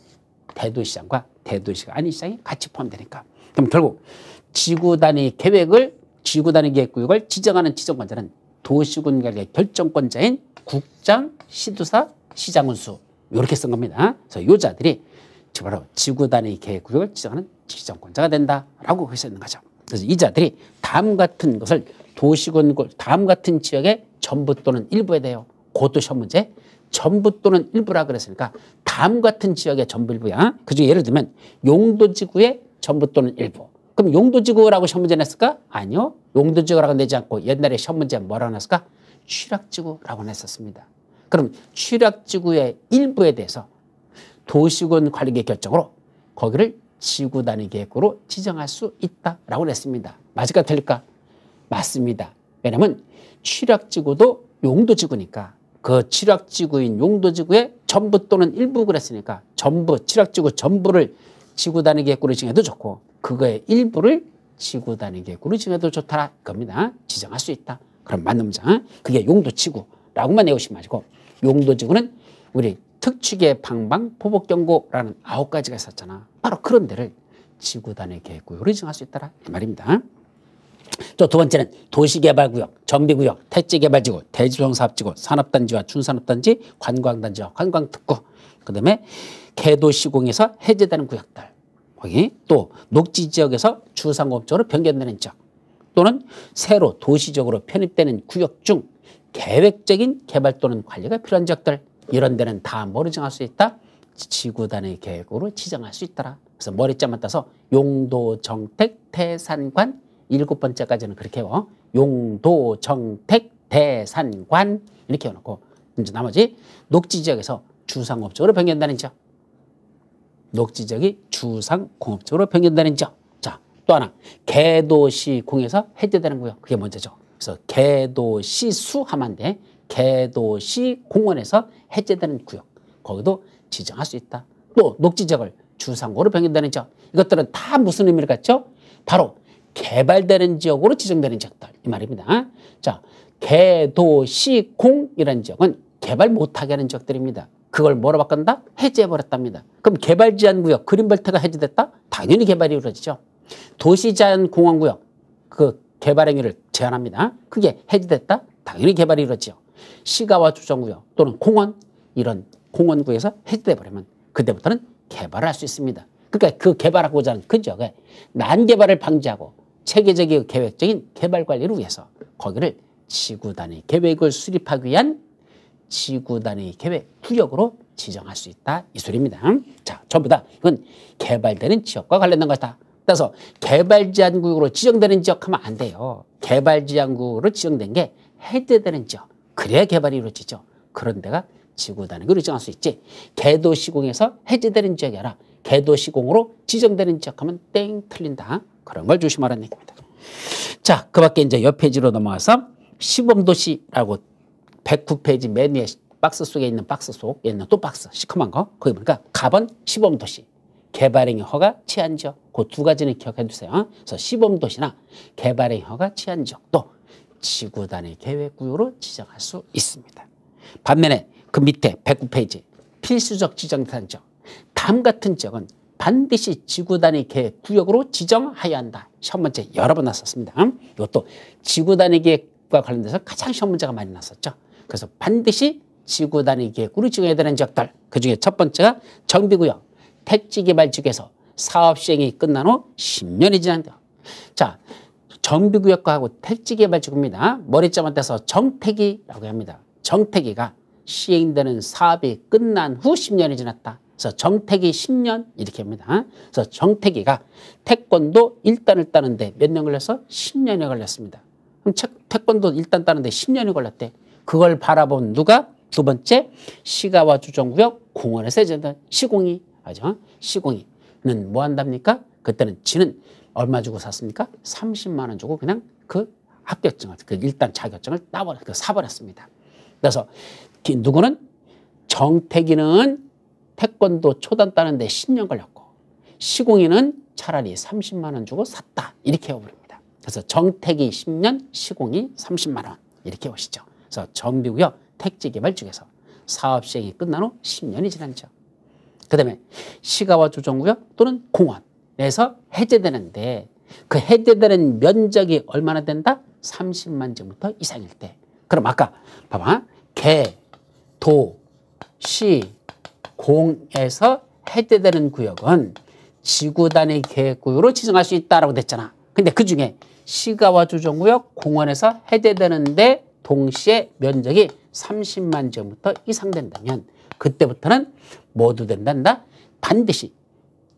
대도시장과 대도시가 아닌 시장이 같이 포함되니까. 그럼 결국 지구단위 계획을 지구단위 계획구역을 지정하는 지정권자는 도시군 관리의 결정권자인 국장, 시도사, 시장군수 이렇게 쓴 겁니다. 그래서 이 자들이 바로 지구단위 계획구역을 지정하는 지정권자가 된다라고 글써 있는 거죠. 그래서 이 자들이 다음 같은 것을 도시군 다음 같은 지역의 전부 또는 일부에 대하여 그것도 시험 문제 전부 또는 일부라 그랬으니까 다음 같은 지역의 전부 일부야. 그중에 예를 들면 용도지구의 전부 또는 일부. 그럼 용도지구라고 시험 문제 냈을까? 아니요. 용도지구라고 내지 않고 옛날에 시험 문제 뭐라고 냈을까? 취락지구라고 냈었습니다. 그럼 취락지구의 일부에 대해서 도시군 관리계획 결정으로 거기를 지구단위 계획구로 지정할 수 있다라고 냈습니다. 맞을까 틀릴까? 맞습니다. 왜냐하면 취락지구도 용도지구니까 그 취락지구인 용도지구의 전부 또는 일부 그랬으니까 전부 취락지구 전부를 지구단위 계획구로 지정해도 좋고 그거의 일부를 지구단위 계획구로 지정해도 좋다 겁니다. 지정할 수 있다. 그럼 맞는 문장 그게 용도지구라고만 외우시면 마시고 용도지구는 우리 특축의 방방 포복경고라는 9가지가 있었잖아. 바로 그런 데를 지구단위 계획구역으로 지정할 수 있다라 이 말입니다. 또 두 번째는 도시개발구역, 정비구역, 택지개발지구, 대지조성사업지구, 산업단지와 준산업단지, 관광단지와 관광특구 그 다음에 개도시공에서 해제되는 구역들 거기 또 녹지지역에서 주상공업적으로 변경되는 지역 또는 새로 도시적으로 편입되는 구역 중 계획적인 개발 또는 관리가 필요한 지역들 이런 데는 다 뭐로 지정할 수 있다? 지구단위 계획으로 지정할 수 있더라. 그래서 머리자만 따서 용도, 정택, 태산관 7번째까지는 그렇게 해요. 용도, 정택, 태산관 이렇게 해놓고 이제 나머지 녹지지역에서 주상공업적으로 변경되는 지역 녹지지역이 주상공업적으로 변경되는 지역 자, 또 하나 개도시공에서 해제되는 구역 그게 먼저죠. 그래서 개도시수 하면 안 돼. 개도시공원에서 해제되는 구역 거기도 지정할 수 있다. 또 녹지지역을 주상공으로 변경되는 지역 이것들은 다 무슨 의미를 갖죠? 바로 개발되는 지역으로 지정되는 지역들 이 말입니다. 자, 개도시공이라는 지역은 개발 못하게 하는 지역들입니다. 그걸 뭐로 바꾼다? 해제해버렸답니다. 그럼 개발제한구역 그린벨트가 해제됐다? 당연히 개발이 이루어지죠. 도시제한공원구역 그 개발 행위를 제한합니다. 그게 해제됐다? 당연히 개발이 이루어지죠. 시가와 조정구역 또는 공원 이런 공원구에서 해제돼 버리면 그때부터는 개발을 할 수 있습니다. 그러니까 그 개발하고자 하는 그 지역에 난개발을 방지하고 체계적이고 계획적인 개발 관리를 위해서 거기를 지구단위 계획을 수립하기 위한 지구 단위 계획 구역으로 지정할 수 있다. 이 소리입니다. 자, 전부 다 이건 개발되는 지역과 관련된 것이다. 따라서 개발제한구역으로 지정되는 지역 하면 안 돼요. 개발제한구역으로 지정된 게 해제되는 지역. 그래야 개발이 이루어지죠. 그런 데가 지구 단위로 지정할 수 있지. 개도시공에서 해제되는 지역이 아니라 개도시공으로 지정되는 지역 하면 땡 틀린다. 그런 걸 조심하라는 얘기입니다. 자, 그 밖에 이제 옆 페이지로 넘어가서 시범도시라고 109페이지 맨 위에 박스 속에 있는 박스 속에 있는 또 박스 시커먼 거 거기 보니까 갑은 시범도시 개발행위 허가 취한 지역 그 두 가지는 기억해 두세요. 그래서 시범도시나 개발행위 허가 취한 지역 또 지구 단위 계획구역으로 지정할 수 있습니다. 반면에 그 밑에 109페이지 필수적 지정 대상 지역 다음 같은 지역은 반드시 지구 단위 계획구역으로 지정하여야 한다. 시험 문제 여러 번 났었습니다. 이것도 지구 단위 계획과 관련돼서 가장 시험 문제가 많이 났었죠. 그래서 반드시 지구 단위 계획으로 지정해야 되는 지역들 그중에 첫 번째가 정비구역 택지개발지구에서 사업 시행이 끝난 후 10년이 지난 데. 자, 정비구역하고 택지개발지구입니다. 머리자만 떼서 정택이라고 합니다. 정택이가 시행되는 사업이 끝난 후 10년이 지났다. 그래서 정택이 10년 이렇게 합니다. 그래서 정택이가 태권도 1단을 따는데 몇 년 걸려서 10년이 걸렸습니다. 그럼 태권도 1단 따는데 10년이 걸렸대. 그걸 바라본 누가? 두 번째 시가와 주정구역 공원에서 해제된 시공이 맞죠? 시공이는 뭐 한답니까? 그때는 지는 얼마 주고 샀습니까? 30만 원 주고 그냥 그 합격증을 그 일단 자격증을 사버렸습니다. 그래서 누구는 정택이는 태권도 초단 따는데 10년 걸렸고 시공이는 차라리 30만 원 주고 샀다 이렇게 해버립니다. 그래서 정택이 10년 시공이 30만 원 이렇게 오시죠. 그래서 정비구역 택지개발 중에서 사업 시행이 끝난 후 10년이 지난 지역. 그 다음에 시가와 주정구역 또는 공원에서 해제되는데 그 해제되는 면적이 얼마나 된다? 30만 제곱미터 이상일 때. 그럼 아까 봐봐. 개, 도, 시, 공에서 해제되는 구역은 지구 단위 계획구역으로 지정할 수 있다라고 됐잖아. 근데 그 중에 시가와 주정구역 공원에서 해제되는데 동시에 면적이 30만 제곱미터 이상 된다면 그때부터는 모두 된단다. 반드시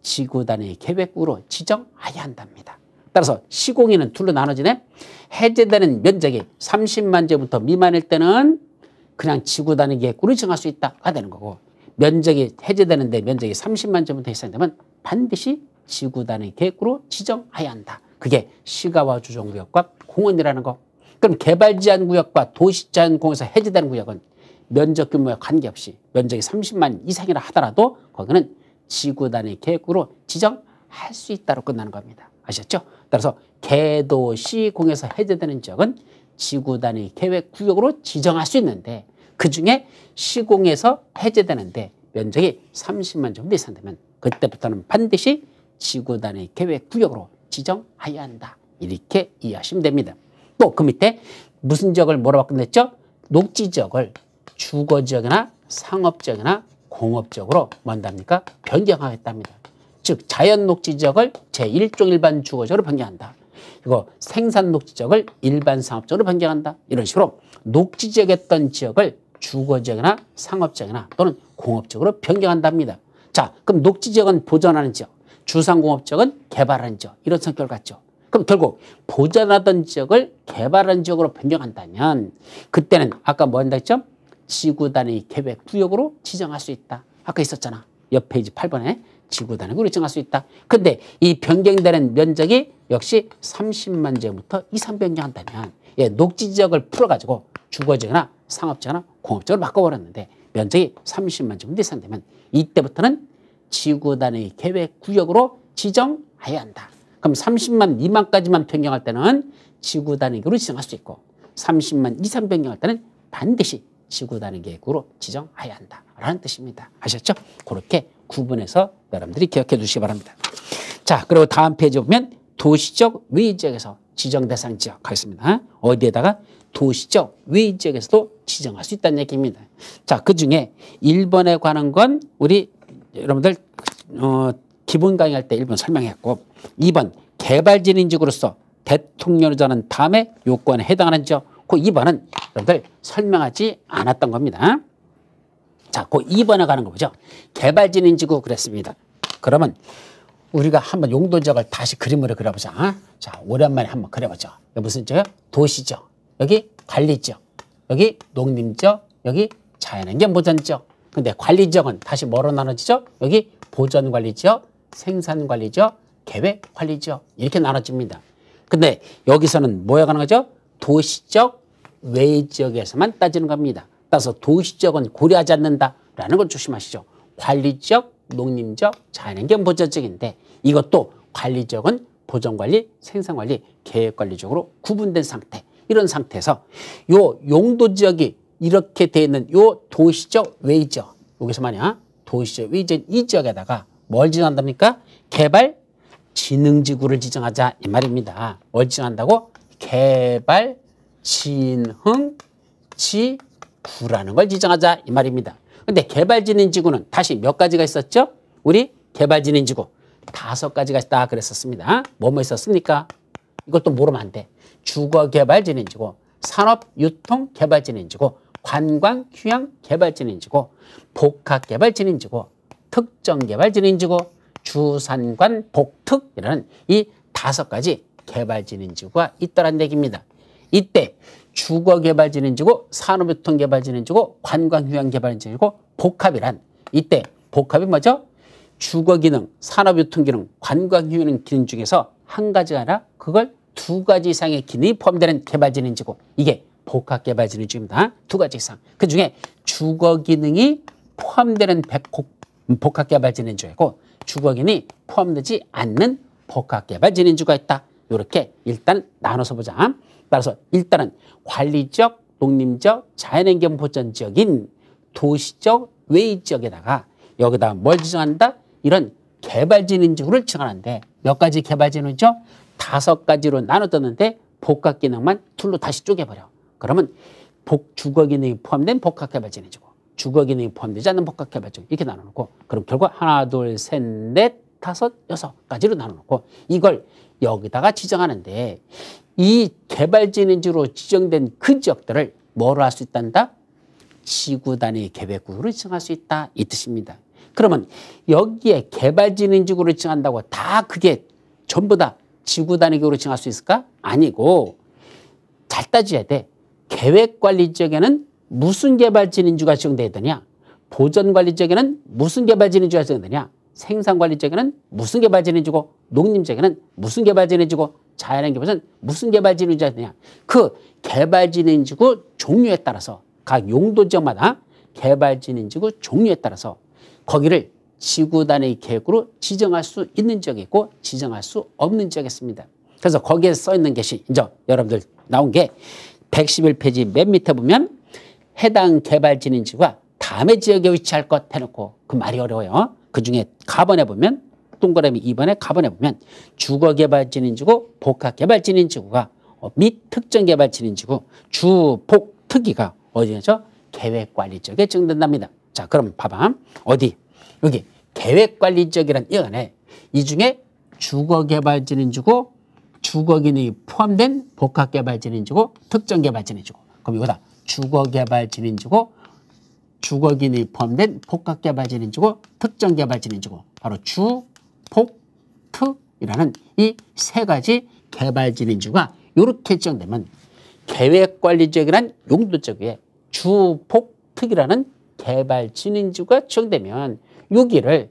지구 단위 계획구로 지정해야 한답니다. 따라서 시공이는 둘로 나눠지네. 해제되는 면적이 30만 제곱미터 미만일 때는 그냥 지구 단위 계획구로 지정할 수 있다가 되는 거고 면적이 해제되는데 면적이 30만 제곱미터 이상 되면 반드시 지구 단위 계획구로 지정해야 한다. 그게 시가와 주정구역과 공원이라는 거. 그럼 개발제한구역과 도시제한공에서 해제되는 구역은 면적 규모에 관계없이 면적이 30만 이상이라 하더라도 거기는 지구 단위 계획구로 지정할 수 있다로 끝나는 겁니다. 아셨죠? 따라서 개도시공에서 해제되는 지역은 지구 단위 계획구역으로 지정할 수 있는데 그중에 시공에서 해제되는데 면적이 30만 정도 이상 되면 그때부터는 반드시 지구 단위 계획구역으로 지정해야 한다. 이렇게 이해하시면 됩니다. 또 그 밑에 무슨 지역을 뭐로 바꾼댔죠? 녹지지역을 주거지역이나 상업지역이나 공업지역으로 뭐한답니까? 변경하겠답니다. 즉 자연녹지지역을 제1종 일반 주거지역으로 변경한다. 이거 생산녹지지역을 일반 상업지역으로 변경한다. 이런 식으로 녹지지역이었던 지역을 주거지역이나 상업지역이나 또는 공업지역으로 변경한답니다. 자, 그럼 녹지지역은 보존하는 지역, 주상공업지역은 개발하는 지역 이런 성격을 갖죠. 그럼 결국 보존하던 지역을 개발한 지역으로 변경한다면 그때는 아까 뭐 한다 했죠? 지구 단위 계획 구역으로 지정할 수 있다. 아까 있었잖아. 옆 페이지 8번에 지구 단위로 지정할 수 있다. 근데 이 변경되는 면적이 역시 30만 제곱미터 이상 변경한다면 녹지 지역을 풀어가지고 주거지역이나 상업지역이나 공업지역으로 바꿔버렸는데 면적이 30만 제곱미터 이상 되면 이때부터는 지구 단위 계획 구역으로 지정해야 한다. 그럼 30만 미만까지만 변경할 때는 지구 단위계획으로 지정할 수 있고 30만 이상 변경할 때는 반드시 지구 단위계획으로 지정해야 한다라는 뜻입니다. 아셨죠? 그렇게 구분해서 여러분들이 기억해 두시기 바랍니다. 자, 그리고 다음 페이지 보면 도시적 외지역에서 지정 대상 지역 하겠습니다. 어디에다가 도시적 외지역에서도 지정할 수 있다는 얘기입니다. 자, 그 중에 1번에 관한 건 우리 여러분들 기본 강의할 때 1번 설명했고 2번 개발진인지구로서 대통령을 정하는 다음에 요건에 해당하는 지역 그 2번은 여러분들 설명하지 않았던 겁니다. 자, 그 2번에 가는 거 보죠. 개발진흥지구 그랬습니다. 그러면 우리가 한번 용도지역을 다시 그림으로 그려보자. 자, 오랜만에 한번 그려보죠. 여기 무슨 지역? 도시지역. 여기 관리지역. 여기 농림지역. 여기 자연환경 보전지역. 근데 관리지역은 다시 뭐로 나눠지죠? 여기 보전관리지역, 생산관리지역, 계획관리지역 이렇게 나눠집니다. 근데 여기서는 뭐에 관한 거죠? 도시적 외지역에서만 따지는 겁니다. 따라서 도시적은 고려하지 않는다라는 걸 조심하시죠. 관리지역, 농림지역, 자연환경 보전지역인데 이것도 관리지역은 보전관리, 생산관리, 계획관리적으로 구분된 상태. 이런 상태에서 요 용도지역이 이렇게 되어 있는 요 도시적 외지역 여기서 말이야 도시적 외지역 이 지역에다가 뭘 지정한답니까? 개발 진흥지구를 지정하자 이 말입니다. 뭘 지정한다고? 개발 진흥지구라는 걸 지정하자 이 말입니다. 근데 개발진흥지구는 다시 몇 가지가 있었죠? 우리 개발진흥지구 5가지가 있다 그랬었습니다. 뭐뭐 있었습니까? 이것도 모르면 안 돼. 주거개발진흥지구, 산업유통개발진흥지구, 관광휴양개발진흥지구, 복합개발진흥지구, 특정개발진흥지구, 주산관 복특이라는 이 5가지 개발진흥지구가 있다는 얘기입니다. 이때 주거개발진흥지구, 산업유통개발진흥지구, 관광휴양개발진흥지구, 복합이란 이때 복합이 뭐죠? 주거기능, 산업유통기능, 관광휴양기능 중에서 한 가지가 아니라 그걸 2가지 이상의 기능이 포함되는 개발진흥지구. 이게 복합개발진흥지구입니다. 2가지 이상. 그중에 주거기능이 포함되는 복합개발진흥지구이고 주거기능이 포함되지 않는 복합개발진흥지구가 있다. 이렇게 일단 나눠서 보자. 따라서 일단은 관리지역, 농림지역, 자연환경 보전지역인 도시적 외지역에다가 여기다 뭘 지정한다? 이런 개발진흥지구를 지정하는데 몇 가지 개발진흥이죠? 5가지로 나눠뒀는데 복합기능만 둘로 다시 쪼개버려. 그러면 주거기능이 포함된 복합개발진흥지구, 주거기능이 포함되지 않는 복합개발지구 이렇게 나눠놓고 그럼 결국 하나, 둘, 셋, 넷, 5, 6가지로 나눠놓고 이걸 여기다가 지정하는데 이 개발진흥지구로 지정된 그 지역들을 뭐로 할 수 있단다? 지구 단위 계획구를 지정할 수 있다 이 뜻입니다. 그러면 여기에 개발진흥지구를 지정한다고 다 그게 전부 다 지구 단위 계획으로 지정할 수 있을까? 아니고 잘 따져야 돼. 계획관리지역에는 무슨 개발진흥지구가 지정돼야 되냐? 보전관리지역에는 무슨 개발진흥지구가 지정되냐? 생산관리지역에는 무슨 개발진흥지구? 농림지역에는 무슨 개발진흥지구? 자연환경에는 무슨 개발진흥지구가 되냐? 그 개발진흥지구 종류에 따라서 각 용도지역마다 개발진흥지구 종류에 따라서 거기를 지구 단위 계획으로 지정할 수 있는 지역이 있고 지정할 수 없는 지역이 있습니다. 그래서 거기에 써 있는 것이 이제 여러분들 나온 게 111페이지 맨 밑에 보면 해당 개발진흥지구가 다음의 지역에 위치할 것 해놓고 그 말이 어려워요. 그중에 가번에 보면 동그라미 2번에 가번에 보면 주거개발진흥지구, 복합개발진흥지구가 및 특정개발진흥지구, 주복특이가 어디죠? 계획관리지역에 지정된답니다. 자, 그럼 봐봐. 어디? 여기 계획관리지역이란 이 안에 이 중에 주거개발진흥지구, 주거기능이 포함된 복합개발진흥지구, 특정개발진흥지구. 그럼 이거다. 주거개발진흥지구, 주거기능이 포함된 복합개발진흥지구, 특정개발진흥지구. 바로 주, 복, 특이라는 이 3가지 개발진흥지구가 이렇게 지정되면 계획관리지역이란 용도지역에 주, 복, 특이라는 개발진흥지구가 지정되면 여기를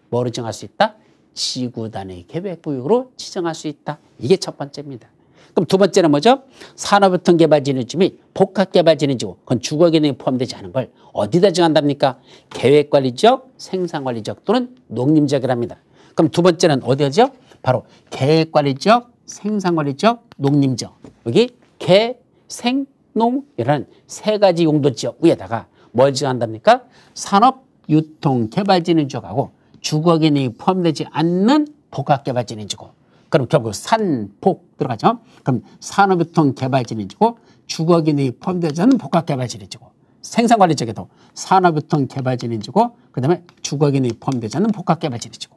뭐로 지정할 수 있다? 지구 단위 계획구역으로 지정할 수 있다. 이게 첫 번째입니다. 그럼 두 번째는 뭐죠? 산업유통개발진흥지구 및 복합개발진흥지구. 그건 주거기능이 포함되지 않은 걸 어디다 정한답니까? 계획관리지역, 생산관리지역 또는 농림지역이랍니다. 그럼 두 번째는 어디죠? 바로 계획관리지역, 생산관리지역, 농림지역. 여기 개, 생, 농이라는 3가지 용도지역 위에다가 뭘 지정한답니까? 산업유통개발진흥지역하고 주거기능이 포함되지 않는 복합개발진흥지구. 그럼 결국 산, 복 들어가죠. 그럼 산업유통개발진흥지구, 주거기능이 포함되지 않는 복합개발진흥지구. 생산관리지역에도 산업유통개발진흥지구, 그 다음에 주거기능이 포함되지 않는 복합개발진흥지구.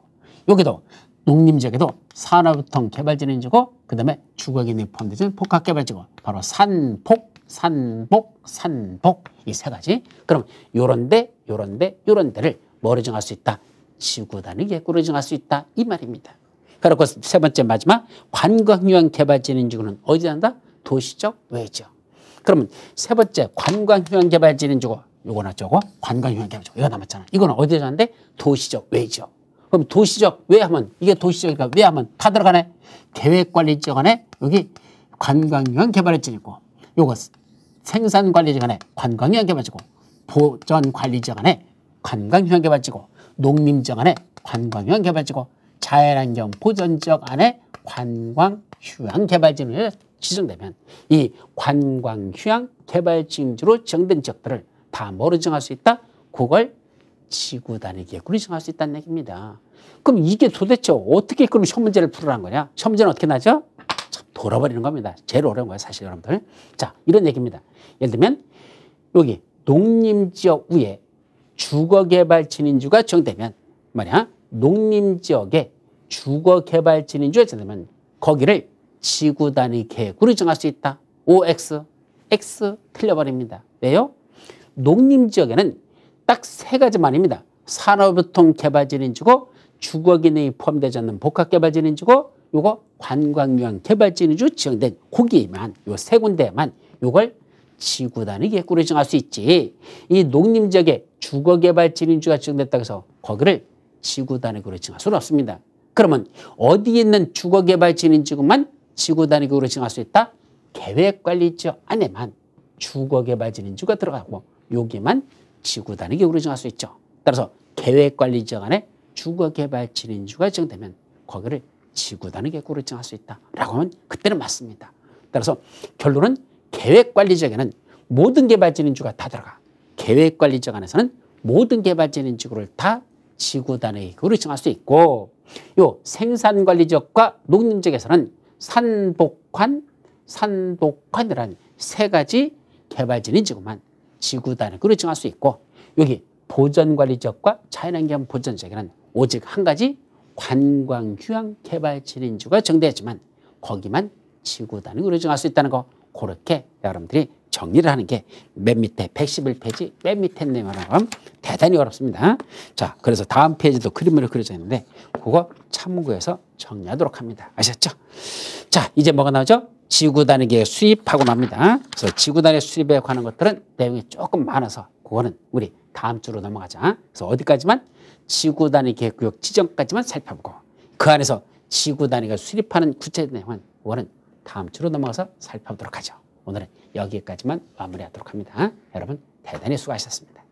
여기도 농림지역에도 산업통개발진흥지고 그다음에 주거기능이 포함되는 복합개발지구 바로 산복, 산복, 산복 이 세 가지. 그럼 요런데 요런데 요런데를 뭐로 정할 수 있다? 지구 단위 계획으로 정할 수 있다 이 말입니다. 그리고 세 번째 마지막 관광유형 개발진흥지구는 어디에 한다? 도시적 외지역. 그러면 세 번째 관광유형 개발진흥지구 요거나 저거 관광유형 개발지구 이거 남았잖아. 이거는 어디에 정하는데? 도시적 외지역. 그럼 도시적 왜 하면 이게 도시적이니까 왜 하면 다 들어가네. 계획관리지역 안에 여기 관광유형 개발지구 요거 생산관리지역 안에 관광유형 개발지구 보전관리지역 안에 관광유형 개발지구 농림지역 안에 관광유형 개발지구 자연환경 보전지역 안에 관광휴양 개발지구에 지정되면 이 관광휴양 개발지구로 지정된 지역들을 다 뭐로 정할 수 있다? 그걸 지구 단위 계획으로 정할 수 있다는 얘기입니다. 그럼 이게 도대체 어떻게 그럼 시험 문제를 풀으라는 거냐? 시험 문제는 어떻게 나죠? 참 돌아버리는 겁니다. 제일 어려운 거예요, 사실 여러분들. 자, 이런 얘기입니다. 예를 들면 여기 농림지역 위에 주거개발진흥지구가 지정되면 말이야 농림지역에 주거개발진흥지구가 지정되면 거기를 지구 단위 계획으로 정할 수 있다. OX, X 틀려버립니다. 왜요? 농림지역에는 딱 세 가지만입니다. 산업유통개발진흥지구, 주거기능이 포함되지 않는 복합개발진흥지구, 요거 관광유형 개발진흥지구 지정된 거기에만 요 세 군데에만 요걸 지구 단위 계획으로 정할 수 있지. 이 농림지역에 주거개발진흥지구가 지정됐다고 해서 거기를 지구 단위로 정할 수는 없습니다. 그러면 어디에 있는 주거개발진흥지구만 지구 단위로 정할 수 있다? 계획관리지역 안에만 주거개발진흥지구가 들어가고 여기만 지구 단위 계획으로 정할 수 있죠. 따라서 계획관리지역 안에 주거개발진흥지구가 지정되면 거기를 지구 단위 계획으로 정할 수 있다라고 하면 그때는 맞습니다. 따라서 결론은 계획관리지역에는 모든 개발진흥지구가 다 들어가. 계획관리지역 안에서는 모든 개발진흥지구를 다 지구 단위 계획으로 정할 수 있고 요 생산관리지역과 농림지역에서는 산복환이라는 세 가지 개발진흥지구만 지구 단위로 정할 수 있고 여기 보전관리지역과 자연환경 보전지역에는 오직 한 가지 관광휴양 개발진흥지구가 정되었지만 거기만 지구 단위로 정할 수 있다는 거 그렇게 여러분들이 정리를 하는 게 맨 밑에 111페이지 맨 밑에 내용은 대단히 어렵습니다. 자, 그래서 다음 페이지도 그림으로 그려져 있는데 그거 참고해서 정리하도록 합니다. 아셨죠? 자, 이제 뭐가 나오죠? 지구 단위 계획 수립하고 납니다. 그래서 지구 단위 수립에 관한 것들은 내용이 조금 많아서 그거는 우리 다음 주로 넘어가자. 그래서 어디까지만 지구 단위 계획 구역 지정까지만 살펴보고 그 안에서 지구 단위가 수립하는 구체 내용은 그거는 다음 주로 넘어가서 살펴보도록 하죠. 오늘은 여기까지만 마무리하도록 합니다. 여러분 대단히 수고하셨습니다.